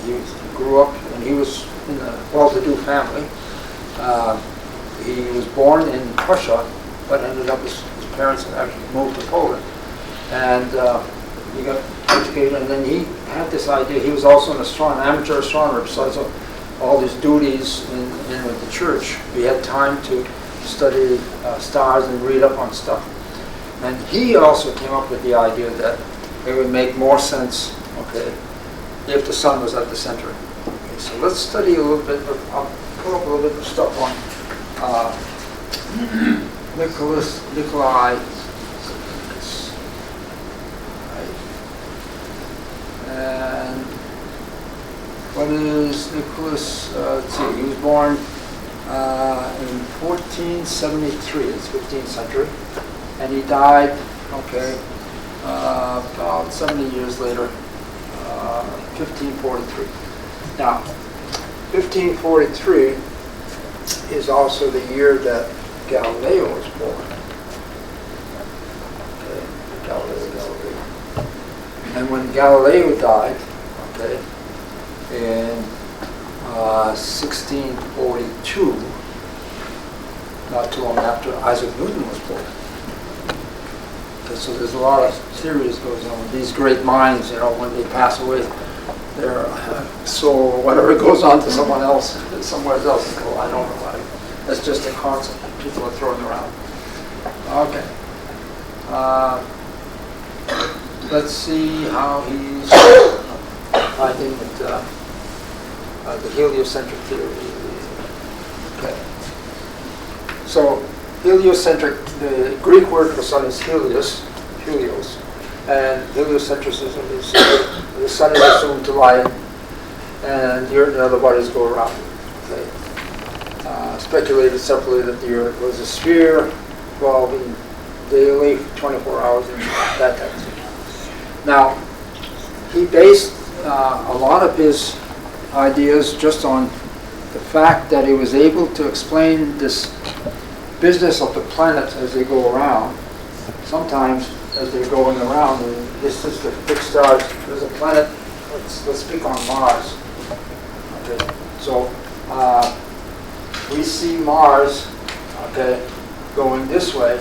He grew up, and he was in a well-to-do family. He was born in Prussia, but ended up his parents had actually moved to Poland, and he got educated. And then he had this idea. He was also an amateur astronomer, besides all his duties in with the church, we had time to study stars and read up on stuff. And he also came up with the idea that it would make more sense, okay, if the sun was at the center. Okay, so let's study a little bit. I'll pull up a little bit of stuff on Nikolai. And what is Nicholas? Let's see, he was born in 1473, it's 15th century, and he died, okay, about 70 years later, 1543. Now, 1543 is also the year that Galileo was born. Okay, Galileo. And when Galileo died, okay, in 1642, not too long after, Isaac Newton was born. Okay, so there's a lot of theories goes on. These great minds, you know, when they pass away, their soul or whatever goes on to someone else, somewhere else. Well, I don't know. That's just a concept that people are throwing around. Okay. Let's see how he's finding the heliocentric theory. Okay. So heliocentric, the Greek word for sun is helios, and heliocentrism is the sun is assumed to lie in, and the earth and other bodies go around it. Okay. Speculated separately that the earth was a sphere revolving daily for 24 hours and that type of thing. Now, he based a lot of his ideas just on the fact that he was able to explain this business of the planets as they go around. Sometimes as they're going around, and this is the fixed stars. There's a planet, let's speak on Mars. Okay, so we see Mars, okay, going this way,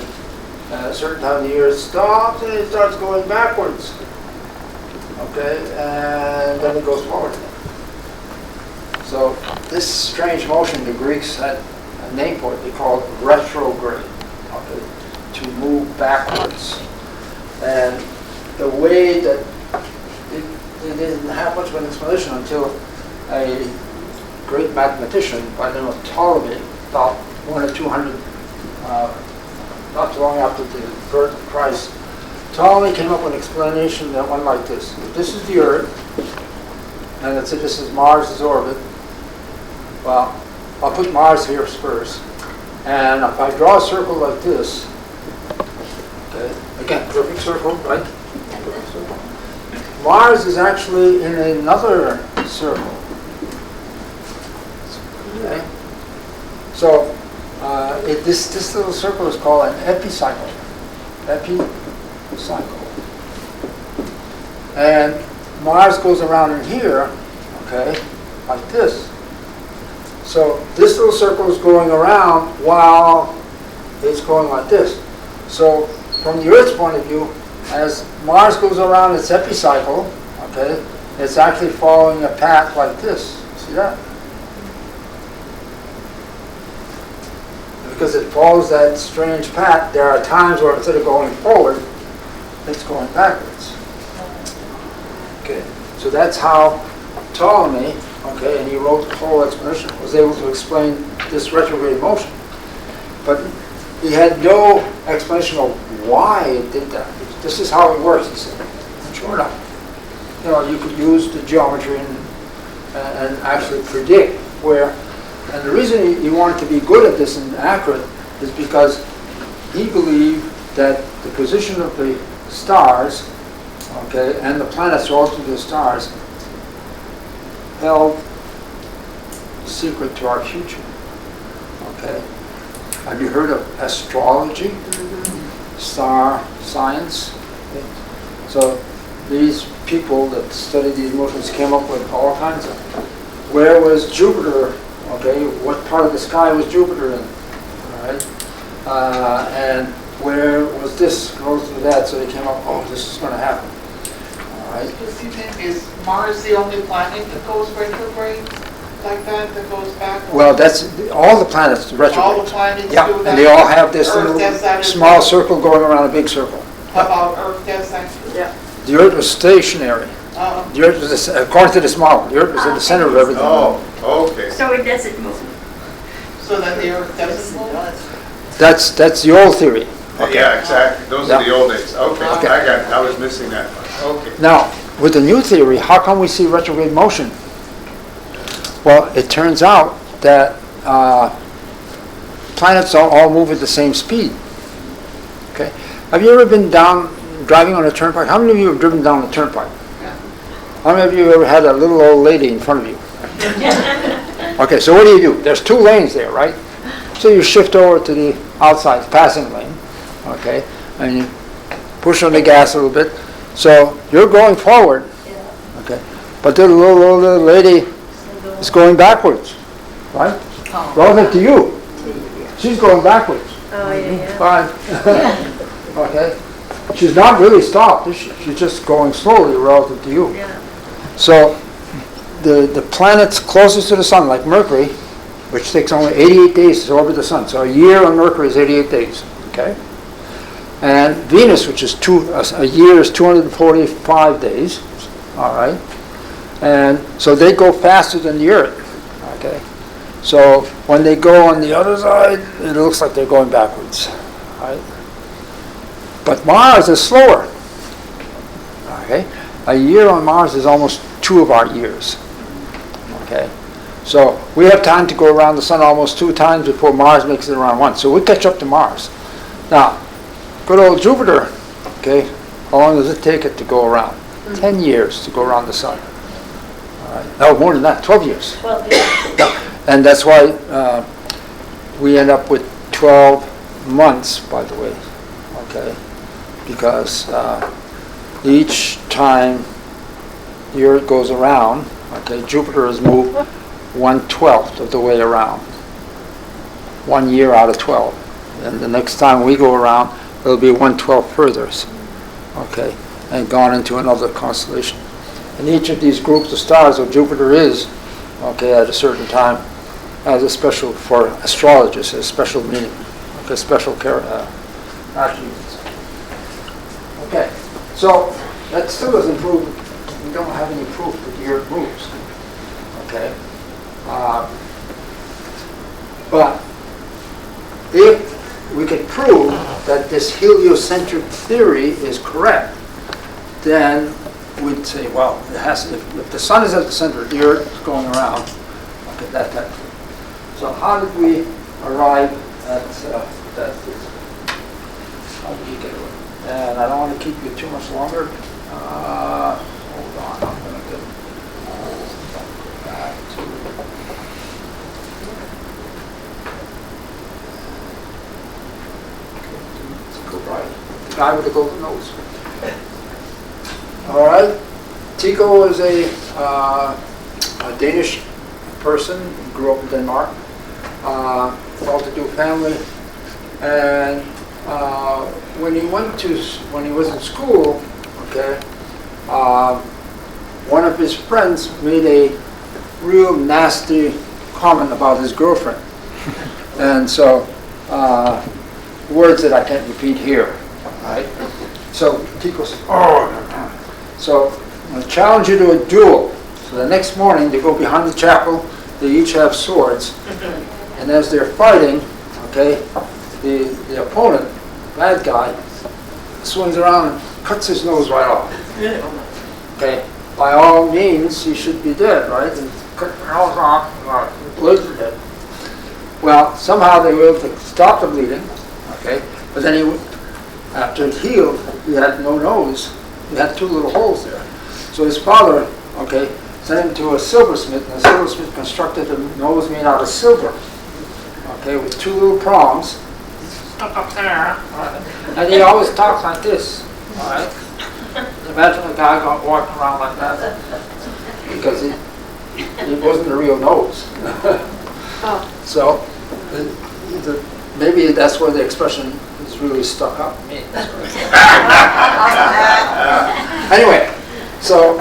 and at a certain time the Earth stops and it starts going backwards. Okay, and then it goes forward. So this strange motion, the Greeks had a name for it. They called it retrograde. Okay, to move backwards. And the way that it didn't have much of an explanation until a great mathematician by the name of Ptolemy, about 100 or 200, not too long after the birth of Christ. Ptolemy came up with an explanation that went like this. If this is the Earth, and let's say this is Mars' orbit, well, I'll put Mars here first. And if I draw a circle like this, okay, again, perfect circle, right? Perfect circle. Mars is actually in another circle. Okay? So this little circle is called an epicycle. Epicycle. And Mars goes around in here, okay, like this. So this little circle is going around while it's going like this. So from the Earth's point of view, as Mars goes around its epicycle, okay, it's actually following a path like this. See that? Because it follows that strange path, there are times where instead of going forward, it's going backwards. Okay, so that's how Ptolemy, okay, and he wrote the full explanation, was able to explain this retrograde motion. But he had no explanation of why it did that. This is how it works, he said. Sure enough. You know, you could use the geometry and actually predict where. And the reason he wanted to be good at this and accurate is because he believed that the position of the stars, okay, and the planets relative to the stars held secret to our future. Okay. Have you heard of astrology? Star science? Okay. So these people that studied these motions came up with all kinds of, where was Jupiter? Okay, what part of the sky was Jupiter in? All right. And where was this relative to that? So they came up, oh, this is going to happen. All right. Is Mars the only planet that goes retrograde? like that goes back? Well, that's, all the planets retrograde. All the planets do Yeah, that? and they all have this Earth little does that as small well? circle going around a big circle. How about Earth does that? The Earth was stationary. Uh, The Earth was, according to this model, the Earth was in the center of everything. Oh, okay. So it doesn't move. So that the Earth doesn't move? That's the old theory. Okay. Yeah, exactly. Those are Yeah. the old days. Okay, Okay. I got it. I was missing that one. Okay. Now, with the new theory, how come we see retrograde motion? Well, it turns out that planets all move at the same speed. Okay? Have you ever been driving on a turnpike? How many of you have driven down a turnpike? How many of you ever had a little old lady in front of you? Okay, so what do? There's two lanes there, right? So you shift over to the outside passing lane, okay, and you push on the gas a little bit. So you're going forward, okay, but the little lady is going backwards, right? Relative to you. She's going backwards. Oh, yeah. Fine. Okay. She's not really stopped. She's just going slowly relative to you. Yeah. So the planets closest to the sun, like Mercury, which takes only 88 days to orbit the sun. So a year on Mercury is 88 days. Okay. And Venus, which is a year is 245 days. All right. And so they go faster than the Earth. Okay. So when they go on the other side, it looks like they're going backwards. Right? But Mars is slower. Okay? A year on Mars is almost 2 of our years. Okay? So we have time to go around the sun almost 2 times before Mars makes it around 1. So we catch up to Mars. Now, good old Jupiter, okay, how long does it take it to go around? 10 years to go around the sun. All right? No, more than that, 12 years. Well, yeah. And that's why we end up with 12 months, by the way, okay? Because each time the Earth goes around, okay, Jupiter has moved 1/12 of the way around. 1 year out of 12. And the next time we go around, it'll be 1/12 further, okay, and gone into another constellation. And each of these groups of stars that Jupiter is, okay, at a certain time, has a special, for astrologists, a special meaning, like a special attributes. Okay, so that still doesn't prove, we don't have any proof that the Earth moves. Okay, but if we could prove that this heliocentric theory is correct, then we'd say, well, it has. If the sun is at the center, the Earth is going around. Okay, that type of thing. So how did we arrive at that? How did we get it? And I don't want to keep you too much longer. Hold on, I'm going to go back to. Let's go right. The guy with the golden nose. All right. Tycho is a Danish person, grew up in Denmark, well-to-do family, and when he was in school, okay, one of his friends made a real nasty comment about his girlfriend, and so words that I can't repeat here, right? So Tycho says, "Oh." So I challenge you to a duel. So the next morning they go behind the chapel. They each have swords, and as they're fighting, okay, the opponent, bad guy, swings around and cuts his nose right off. Okay, by all means he should be dead, right? And cut the nose off, bleeds to death. Well, somehow they were able to stop the bleeding. Okay, but then after it healed, he had no nose. He had 2 little holes there. So his father, okay, sent him to a silversmith, and the silversmith constructed a nose made out of silver, okay, with 2 little prongs stuck up there. Right. And he always talks like this, all right? Imagine a guy walking around like that, because it wasn't a real nose. So maybe that's where the expression is really stuck up in me. Anyway, so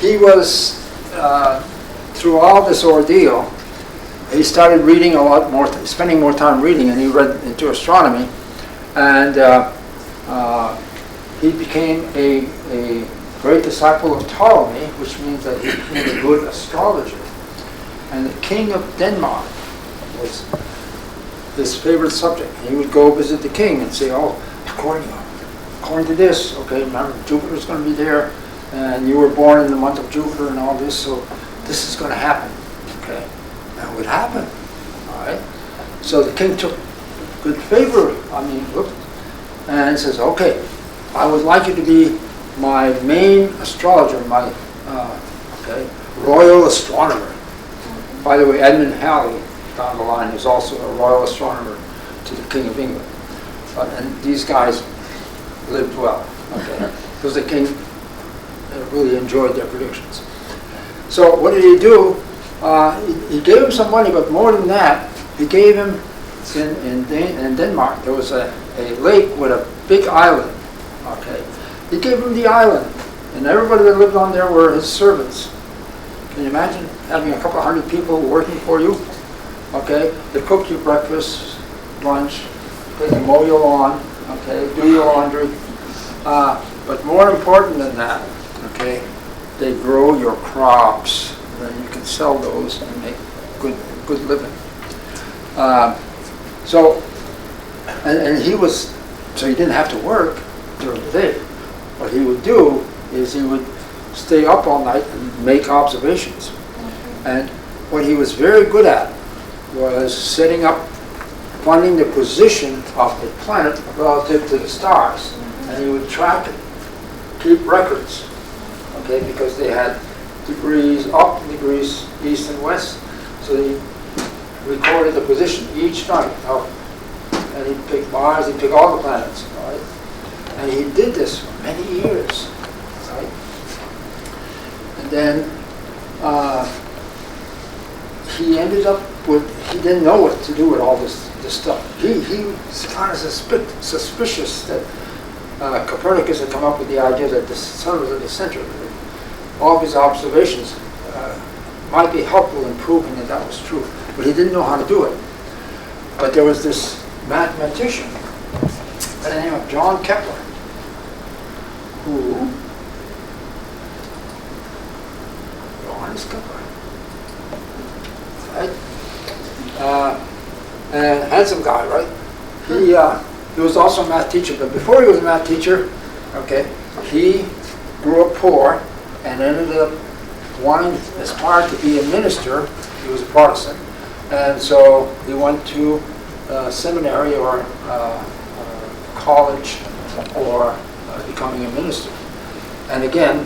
he was through all this ordeal, he started reading a lot more, spending more time reading, and he read into astronomy, and he became a great disciple of Ptolemy, which means that he became a good astrologer. And the king of Denmark was his favorite subject. He would go visit the king and say, oh, according to this, okay, remember Jupiter's going to be there, and you were born in the month of Jupiter and all this, so this is going to happen, okay? And it would happen, all right? So the king took good favor, and says, okay, I would like you to be my main astrologer, my royal astronomer. By the way, Edmund Halley down the line is also a royal astronomer to the King of England. And these guys lived well, okay? Because the king really enjoyed their predictions. So what did he do? He gave him some money, but more than that, he gave him, in Denmark, there was a lake with a big island, okay? He gave him the island, and everybody that lived on there were his servants. Can you imagine having a couple hundred people working for you? Okay, they cook you breakfast, lunch, they mow your lawn, okay, do your laundry. But more important than that, okay, they grow your crops, and then you can sell those and make good living. So he didn't have to work during the day. What he would do is he would stay up all night and make observations. And what he was very good at was setting up, finding the position of the planet relative to the stars. And he would track it, keep records, okay, because they had degrees up, degrees east and west. So he recorded the position each night and he'd pick Mars, he'd pick all the planets, all right? And he did this for many years, right? And then he ended up with, he didn't know what to do with all this stuff. He was kind of suspicious that Copernicus had come up with the idea that the sun was at the center. All of his observations might be helpful in proving that that was true, but he didn't know how to do it. But there was this mathematician by the name of John Kepler, who, Johannes Kepler, right? And handsome guy, right? He was also a math teacher, but before he was a math teacher, okay, he grew up poor and ended up aspired to be a minister. He was a Protestant, and so he went to seminary or college for becoming a minister. And again,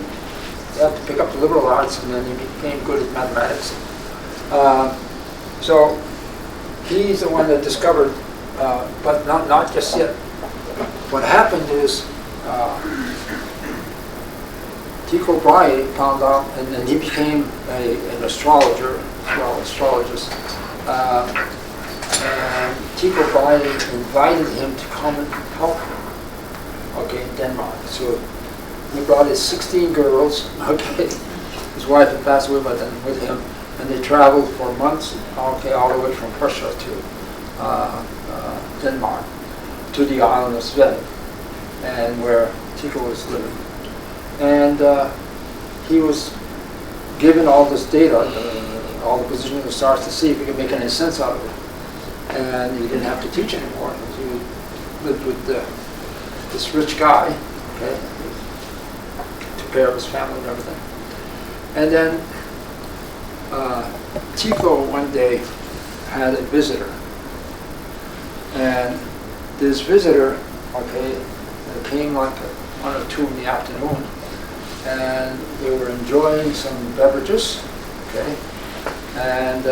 you have to pick up the liberal arts, and then he became good at mathematics. So he's the one that discovered, but not just yet. What happened is Tycho Brahe found out, and then he became an astrologer, well, astrologist. And Tycho Brahe invited him to come and help him, okay, in Denmark. So he brought his 16 girls, okay, his wife had passed away by then, with him, and they traveled for months, okay, all the way from Prussia to Denmark, to the island of Svend, and where Tycho was living. And he was given all this data, all the position of the stars, to see if he could make any sense out of it. And he didn't have to teach anymore, because he lived with this rich guy, okay, took care of his family and everything. And then Tycho one day had a visitor, and this visitor, okay, came like 1 or 2 in the afternoon, and they were enjoying some beverages, okay, and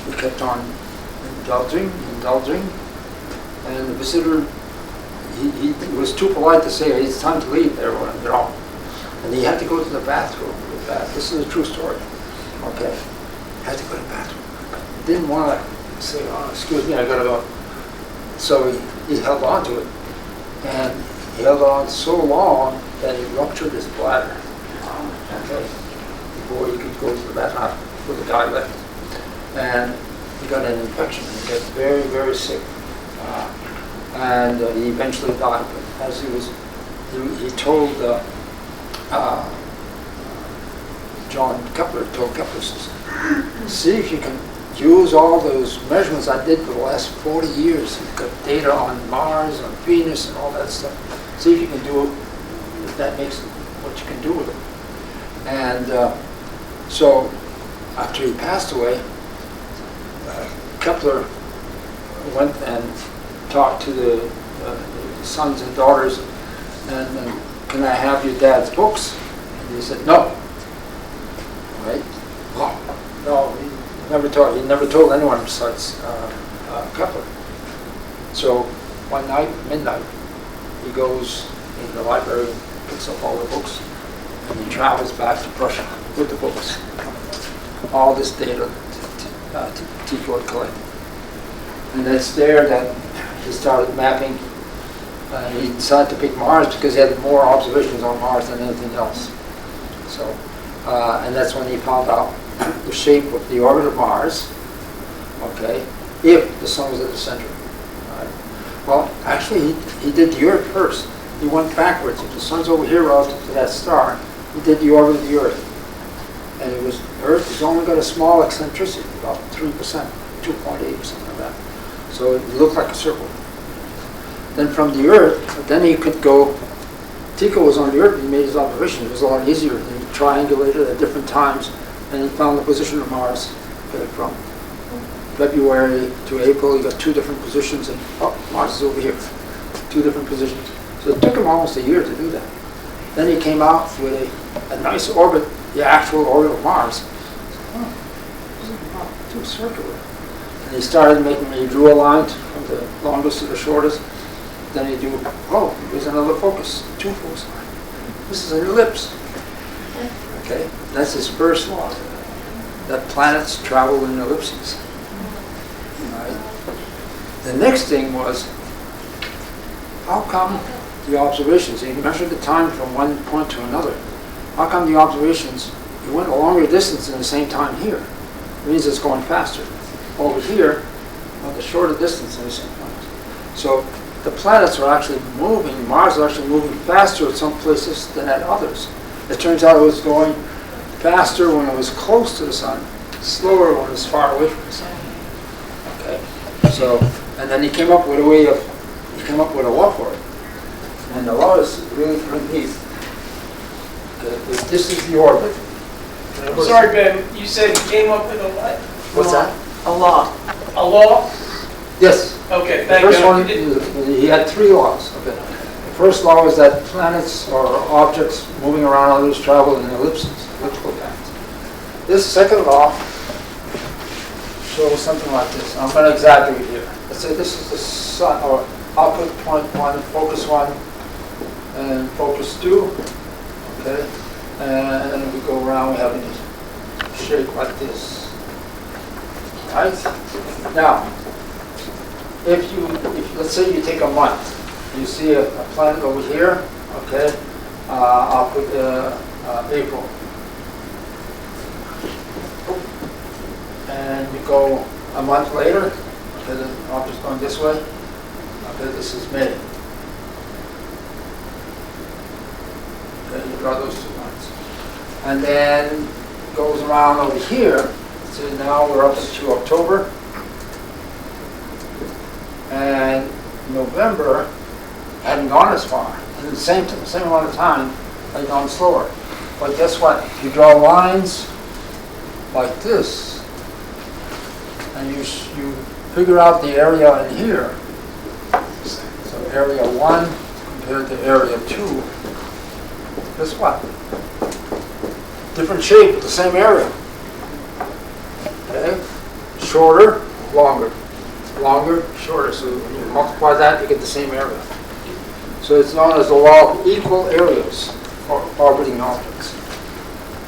we kept on indulging, and the visitor, he was too polite to say, it's time to leave, everyone, they're all. And he had to go to the bathroom. This is a true story, okay, he had to go to the bathroom. He didn't want to say, oh, excuse me, I gotta go. So he held on to it, and he held on so long that he ruptured his bladder. Okay, before he could go to the vet with the guy left. And he got an infection and he got very, very sick. And he eventually died. But as he told John Kepler, says, see if you can use all those measurements I did for the last 40 years. You've got data on Mars, on Venus, and all that stuff. See if you can do it, if that makes what you can do with it. And so after he passed away, Kepler went and talked to the sons and daughters, and can I have your dad's books? And he said, no. Right? Oh, no, he never told anyone besides Kepler. So one night, midnight, he goes in the library and picks up all the books, and he travels back to Prussia with the books. All this data Tycho had collected. And it's there that he started mapping. He decided to pick Mars because he had more observations on Mars than anything else. So, and that's when he found out the shape of the orbit of Mars, okay, if the sun was at the center. Right? Well, actually, he did the Earth first. He went backwards. If the sun's over here relative to that star, he did the orbit of the Earth. And Earth has only got a small eccentricity, about 3%, 2.8%, something like that. So it looked like a circle. Then from the Earth, then he could go, Tycho was on the Earth and he made his observation. It was a lot easier. He triangulated at different times and he found the position of Mars. Okay, from February to April, he got 2 different positions, and Mars is over here. 2 different positions. So it took him almost a year to do that. Then he came out with a nice orbit, the actual orbit of Mars. Oh, too circular. And he started he drew a line from the longest to the shortest. Then he here's another focus, 2 foci. This is an ellipse. Okay, that's his first law, that planets travel in ellipses. Right. The next thing was, how come the observations, he measured the time from one point to another, how come the observations, he went a longer distance in the same time here? It means it's going faster. Over here, the shorter distance in the same point. So the planets are actually moving, Mars is actually moving faster at some places than at others. It turns out it was going faster when it was close to the sun, slower when it was far away from the sun. Okay, so, and then he came up with a law for it. And the law is really neat. Okay, this is the orbit. Sorry, Ben, you said he came up with a what? What's that? A law. A law? Yes. Okay, The thank first you. one, he had 3 laws. Okay. The first law is that planets or objects moving around others travel in elliptical patterns. This second law shows something like this. I'm going to exaggerate here. Let's say this is the sun, or output point 1, focus 1, and focus 2. Okay, and then we go around. We have a shape like this. Right now, if let's say you take a month. You see a planet over here, okay? I'll put April. And you go a month later, okay, the object's going this way. Okay, this is May. Okay, you draw those 2 lines. And then it goes around over here. So now we're up to October. And November hadn't gone as far. In the same amount of time, had gone slower. But guess what? If you draw lines like this, and you figure out the area in here, so area 1 compared to area 2, guess what? Different shape, but the same area. Okay? Shorter, longer. Longer, shorter. So when you multiply that, you get the same area. So it's known as the law of equal areas for orbiting objects.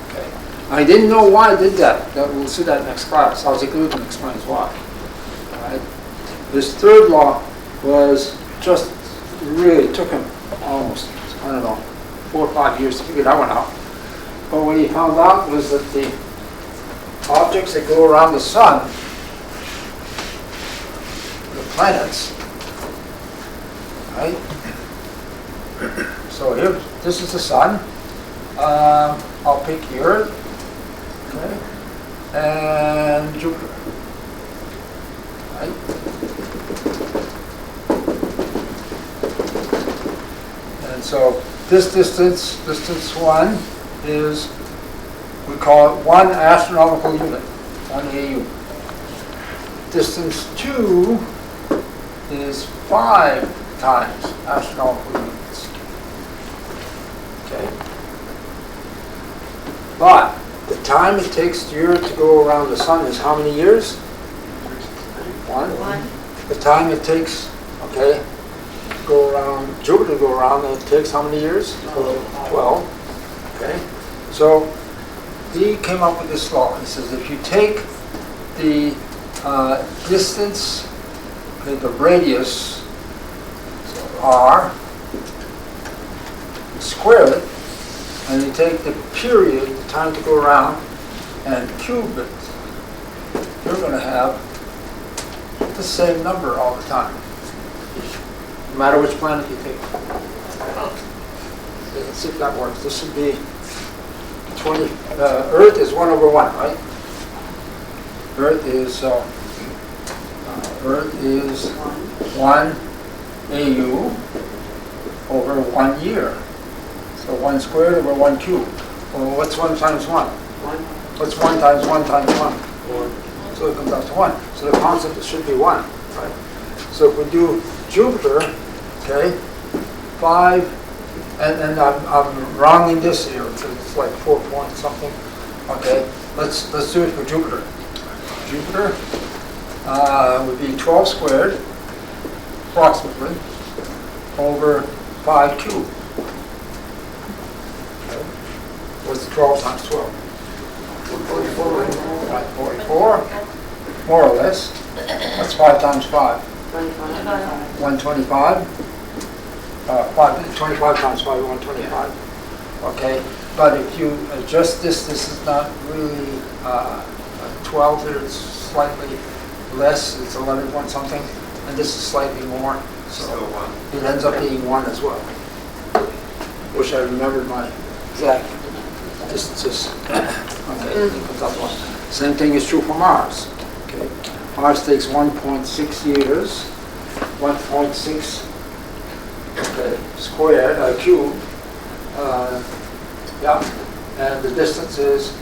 Okay. I didn't know why I did that. We'll see that next class. Isaac Newton explains why. Right. This third law was just really took him almost, 4 or 5 years to figure that one out. But what he found out was that the objects that go around the sun, the planets, right? So here, this is the sun. I'll pick the Earth, okay, and Jupiter, right? And so this distance 1 is, we call it 1 astronomical unit, 1 AU. Distance 2 is 5 times astronomical units. Okay? But the time it takes the Earth to go around the sun is how many years? 1. The time it takes, okay, to go around Jupiter, to go around, it takes how many years? 12. Okay? So he came up with this law. He says if you take the distance, okay, the radius, so r, square it, and you take the period, the time to go around, and cube it, you're going to have the same number all the time, no matter which planet you take. Let's see if that works. This would be 20, Earth is 1/1, right? Earth is 1 AU over 1 year. So 1 squared over 1 cubed. Well, what's 1 times 1? What's 1 times 1 times 1? 1. So it comes out to 1. So the constant should be 1, right? So if we do Jupiter, okay, 5, and I'm rounding this here, so it's like 4 point something. Okay, let's do it for Jupiter. Jupiter would be 12 squared, approximately, over 5 cubed. Okay. What's 12 times 12? 144, more or less. That's 5 times 5. 125. 25 times 5, 125. Okay, but if you adjust this, this is not really 12 here, it's slightly less, it's 11 point something, and this is slightly more, so it ends up being 1 as well. Wish I remembered my exact distances. Okay, it comes up to 1. Same thing is true for Mars. Okay, Mars takes 1.6 years, 1.6 squared, cube, yeah, and the distance is,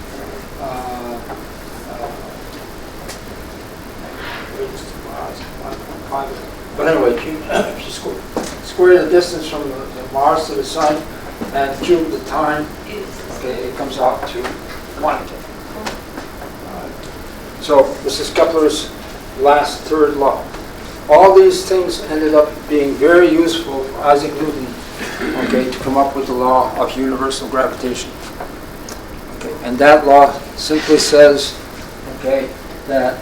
but anyway, cube, if you square the distance from the Mars to the Sun and cube the time, okay, it comes out to 1. So this is Kepler's last third law. All these things ended up being very useful for Isaac Newton, okay, to come up with the law of universal gravitation. Okay, and that law simply says, okay, that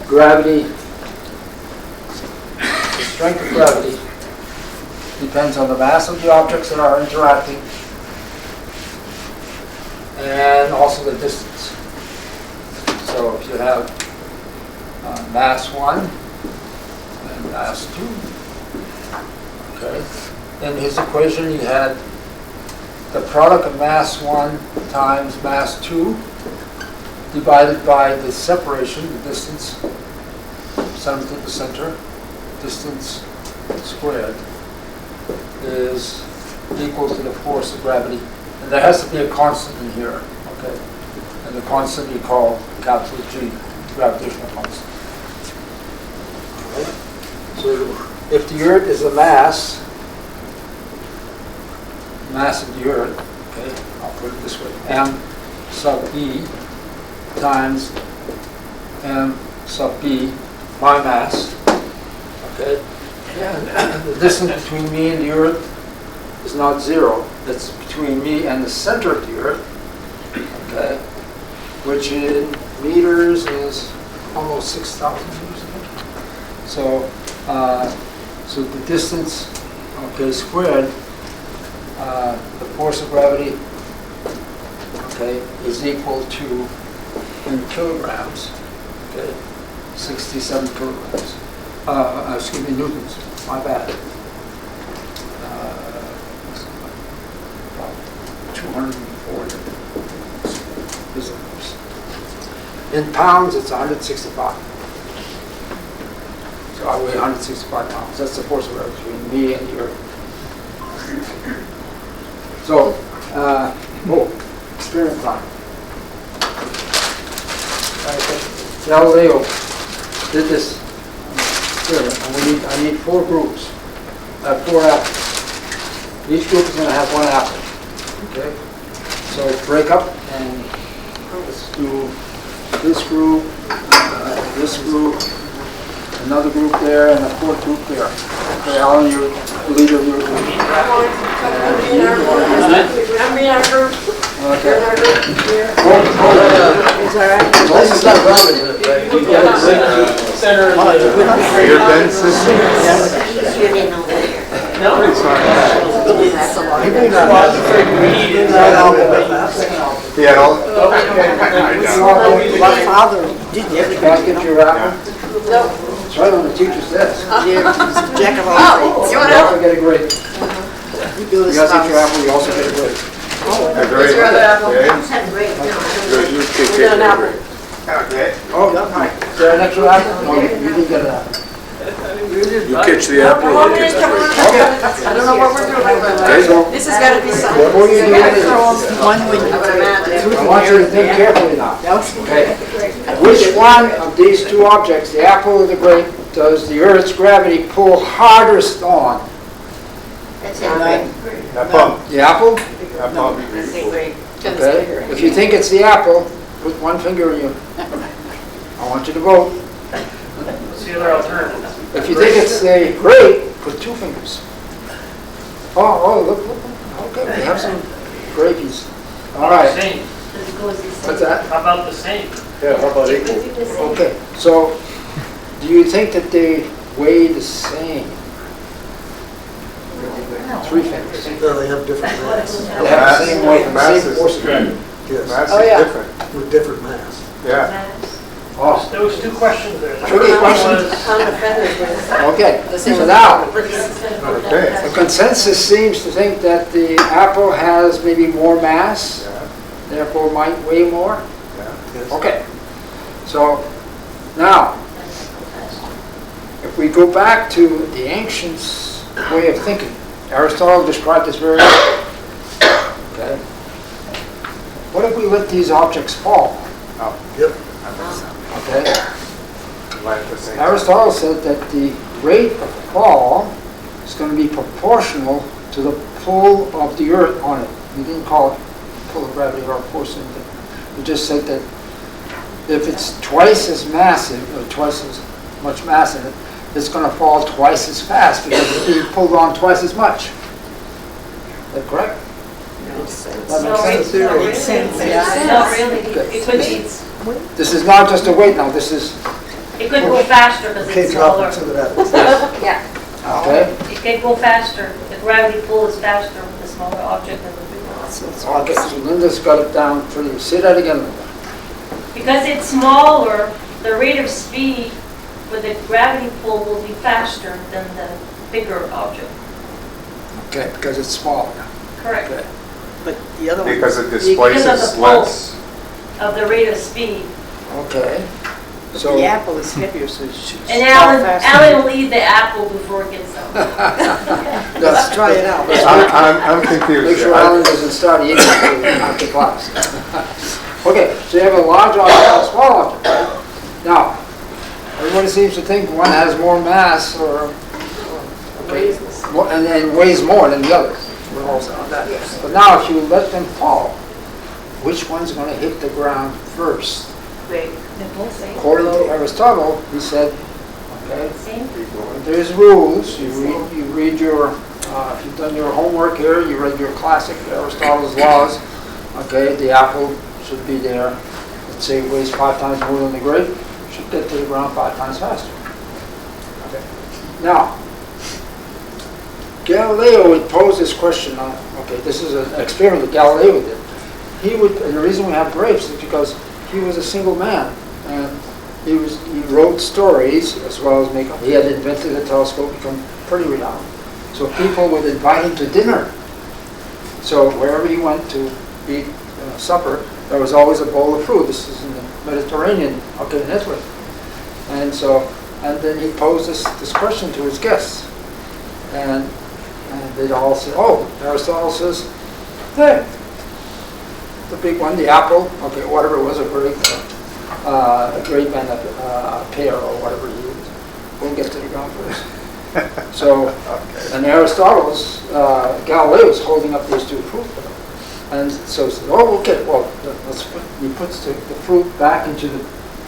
gravity, the strength of gravity depends on the mass of the objects that are interacting and also the distance. So if you have mass 1, mass 2. Okay. In his equation, he had the product of mass 1 times mass 2 divided by the separation, the distance, center to the center, distance squared, is equal to the force of gravity. And there has to be a constant in here. Okay. And the constant we call capital G, gravitational constant. Okay. So if the Earth is a mass of the Earth, okay, I'll put it this way, m sub e times m sub b, my mass, okay, and the distance between me and the Earth is not 0, it's between me and the center of the Earth, okay, which in meters is almost 6,000 meters, I think. So the distance, okay, squared, the force of gravity, okay, is equal to, in kilograms, okay, 67 kilograms. Excuse me, newtons, my bad. About 240. In pounds, it's 165. So I weigh 165 pounds. That's the force of gravity between me and the Earth. So, experiment time. Galileo did this experiment, and I need 4 groups, 4 apples. Each group is going to have 1 apple. Okay? So break up and let's do this group, another group there, and a 4th group there. Okay, Alan, you're the leader of your group. I'm in our group. Okay. This is not ramen, right? Center of the... Your Ben system? No? He may not have He had all, My father did everything. Guys, get your apple. No. It's right on the teacher's desk. Jack of all Oh, You you want also to? get a grade. You do You this guys get your stuff. apple, you also get a grade. agree. your other apple? Okay. We got an apple. Okay. Oh, is there an extra apple? No, you didn't get an apple. You catch the apple. Come on, man, come on. I don't know what we're doing. Okay, so This has got to be something. before you do anything, One when I would imagine. I want you to think carefully now. Okay? Which one of these 2 objects, the apple or the grape, does the Earth's gravity pull hardest on? That's Nine. Apple. The apple? Apple. Okay. If you think it's the apple, put 1 finger in your... I want you to vote. What's the other alternative? If you think it's the grape, put 2 fingers. Oh, look. Okay, we have some grapies. All right. Same. What's that? How about the same? Yeah, how about equal? Okay, so do you think that they weigh the same? 3 fingers. No, they have different mass. They have the same weight, Mass same is- force of gravity. Yes, Mass Oh, yeah. is different. with different mass. Yeah. Oh, There was 2 questions there. Tricky question. One was- On the feathers. okay. So now, Okay. the consensus seems to think that the apple has maybe more mass, Yeah, therefore might weigh more. yeah. Yes. Okay. So now, if we go back to the ancients' way of thinking, Aristotle described this very well. Okay. What if we let these objects fall? Yep. Okay. Like the same. Aristotle said that the rate of fall is going to be proportional to the pull of the Earth on it. He didn't call it pull of gravity or force of it. He just said that if it's twice as massive, or twice as much mass in it, it's going to fall twice as fast because it's being pulled on twice as much. Is that correct? That makes sense? Makes sense, yeah. Not really. Okay. It could be, This is not just a weight now, this is, it could go faster because Can't it's drop smaller. into that. Yeah, okay? it can go faster. The gravity pull is faster with the smaller object than the bigger one. Okay, so Linda's got it down pretty, say that again, Linda. Because it's smaller, the rate of speed with the gravity pull will be faster than the bigger object. Okay, because it's smaller. Correct. Okay. But the other one, Because it Because displaces of the less. Of the rate of speed. Okay. So, the apple is heavier, so it shoots. And Alan will eat the apple before it gets out. let's Try it out. I'm Make confused. sure Alan doesn't start eating after class. Okay, so you have a large object and a small object, right? Now, everybody seems to think one has more mass or, okay, and then weighs more than the other. We're all on that. But now, if you let them fall, which one's going to hit the ground first? According to Aristotle, he said, okay, there's rules. You read your, if you've done your homework here, you read your classic Aristotle's laws. Okay, the apple should be there. Let's say it weighs 5 times more than the grape. Should get to the ground 5 times faster. Okay. Now, Galileo would pose this question. Okay, this is an experiment that Galileo did. he would, and the reason we have grapes is because he was a single man, and he wrote stories as well as make, he had invented a telescope, become pretty renowned. So people would invite him to dinner. So wherever he went to eat supper, there was always a bowl of fruit. This is in the Mediterranean, okay, in Italy. And so, and then he posed this question to his guests. And they'd all say, oh, Aristotle says, hey, the big one, the apple, okay, whatever it was, a grape and a pear or whatever he used. We'll get to the ground for this. So, and Aristotle's, Galileo was holding up these two fruit. And so he said, oh, okay, well, he puts the fruit back into the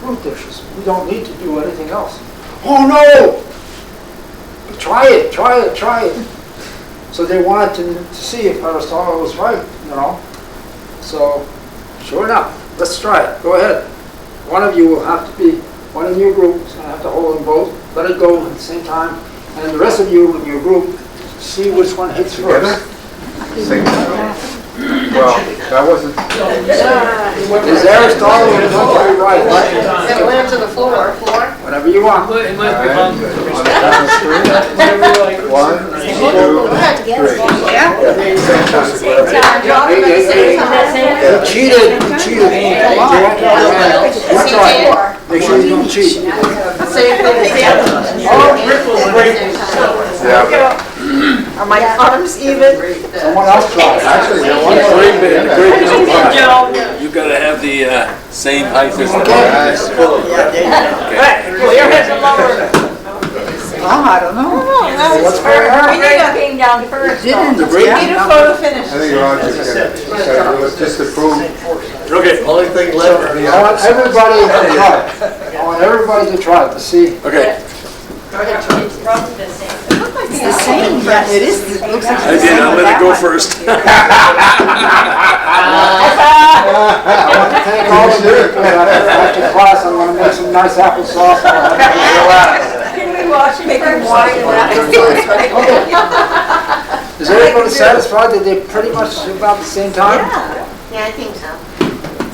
fruit dishes. We don't need to do anything else. Oh, no! Try it. So they wanted to see if Aristotle was right, you know. So, sure enough, let's try it. Go ahead. One of you will have to be, one in your group is going to have to hold them both, let it go at the same time, and the rest of you in your group see which one hits first. Same time. Well, that wasn't, Is Aristotle very right? It lands on the floor. Whatever you want. It might be all on right, on the count of three. One, two, three. Same time. You cheated. Come on. You try. Make sure you don't cheat. Same thing as the other one. Yeah, Are my arms even? Someone else try. actually, there was You gotta have the same height as the Okay. glass. Yeah, there you go. Well, your head's a lower. Oh, I don't know. What's going on? Came down first. Didn't, The break- need a photo finish. I think Roger said it. Just to prove. Okay, Only thing left. I want everybody to try it. I want everybody to try it to see. okay. It's probably the same. It's the same, but it is, it looks like I the did, same. I'll let it go first. I want to thank all of you. After class, I'm going to make some nice applesauce. Can we watch it Making first? wine and that. Is everybody satisfied that they're pretty much about the same time? Yeah, I think so.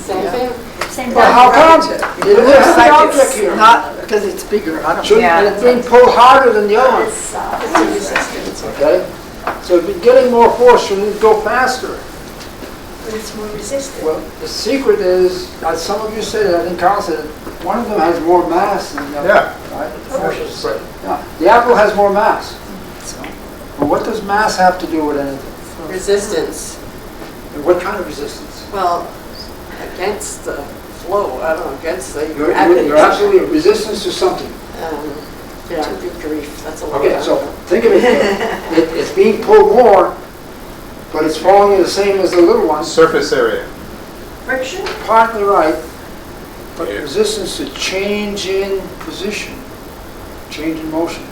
Same thing. Same Well, how time. come? It It looks looks like like object it's here. not, because it's bigger, I don't know. Shouldn't it being pulled harder than the other one? Okay? So if you're getting more force, shouldn't it go faster? But it's more resistant. Well, the secret is, as some of you said, I think Carl said, it, one of them has more mass than the other. Yeah. Right? Yeah. The apple has more mass. But what does mass have to do with anything? Resistance. And what kind of resistance? Well, against the flow, I don't know, against the You're gravity. absolutely resistance to something. Yeah, good grief, that's a lot. Okay, so think of it, it's being pulled more, but it's falling the same as the little one. Surface area. Friction? Partly right, but resistance to change in position, change in motion.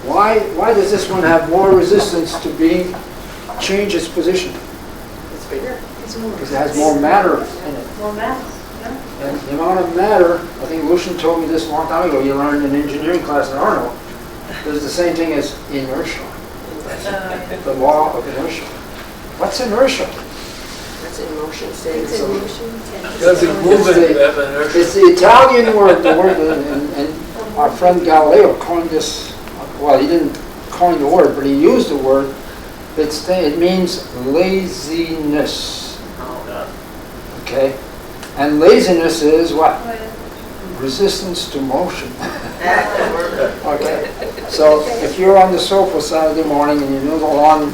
Why does this one have more resistance to being, change its position? It's bigger. Because it has more matter in it. More mass. And the amount of matter, I think Lucian told me this a long time ago, you learned in engineering class in Arnold, there's the same thing as inertia, the law of inertia. What's inertia? That's in motion, staying. Does it move it, that inertia? It's the Italian word, and our friend Galileo coined this, well, he didn't coin the word, but he used the word. It means laziness. Okay? And laziness is what? Resistance to motion. Okay? So if you're on the sofa Saturday morning and you know the lawn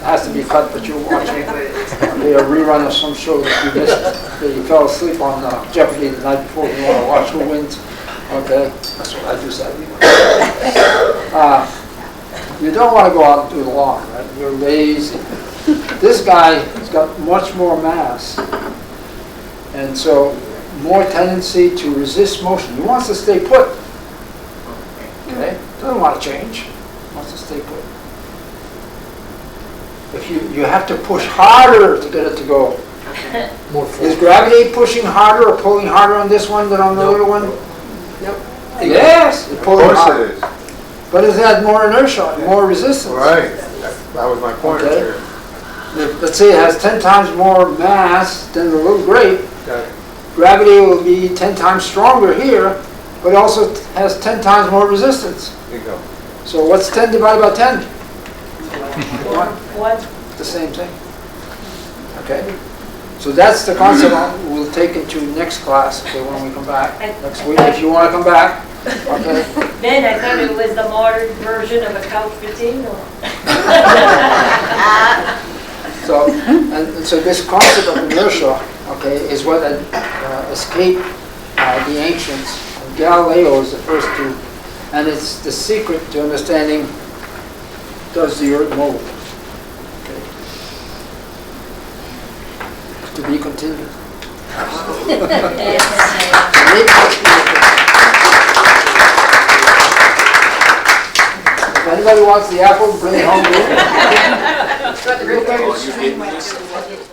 has to be cut, but you're watching a rerun of some show that you missed, that you fell asleep on Jeopardy the night before, you want to watch who wins. Okay? That's what I do Saturday morning. You don't want to go out and do the lawn, right? You're lazy. This guy has got much more mass, and so more tendency to resist motion. He wants to stay put. Okay? Doesn't want to change. He wants to stay put. If you have to push harder to get it to go. More Is gravity pushing harder or pulling harder on this one than on the other one? Nope. Yes, it's Of pulling course harder. it is. But it has more inertia, more resistance. Right. That was my point Okay. here. let's say it has 10 times more mass than the little grape, Got it. gravity will be 10 times stronger here, but also has 10 times more resistance. There you go. So what's 10 divided by 10? What? The same thing. Okay? So that's the concept we'll take into next class, okay, when we come back next week, if you want to come back, okay? Ben, I thought it was the modern version of a couch potato. So, and so this concept of inertia, okay, is what escaped the ancients. And Galileo is the first to, and it's the secret to understanding, does the earth move? Okay. To be continued. If anybody wants the apple, bring it home. Oh, you did this?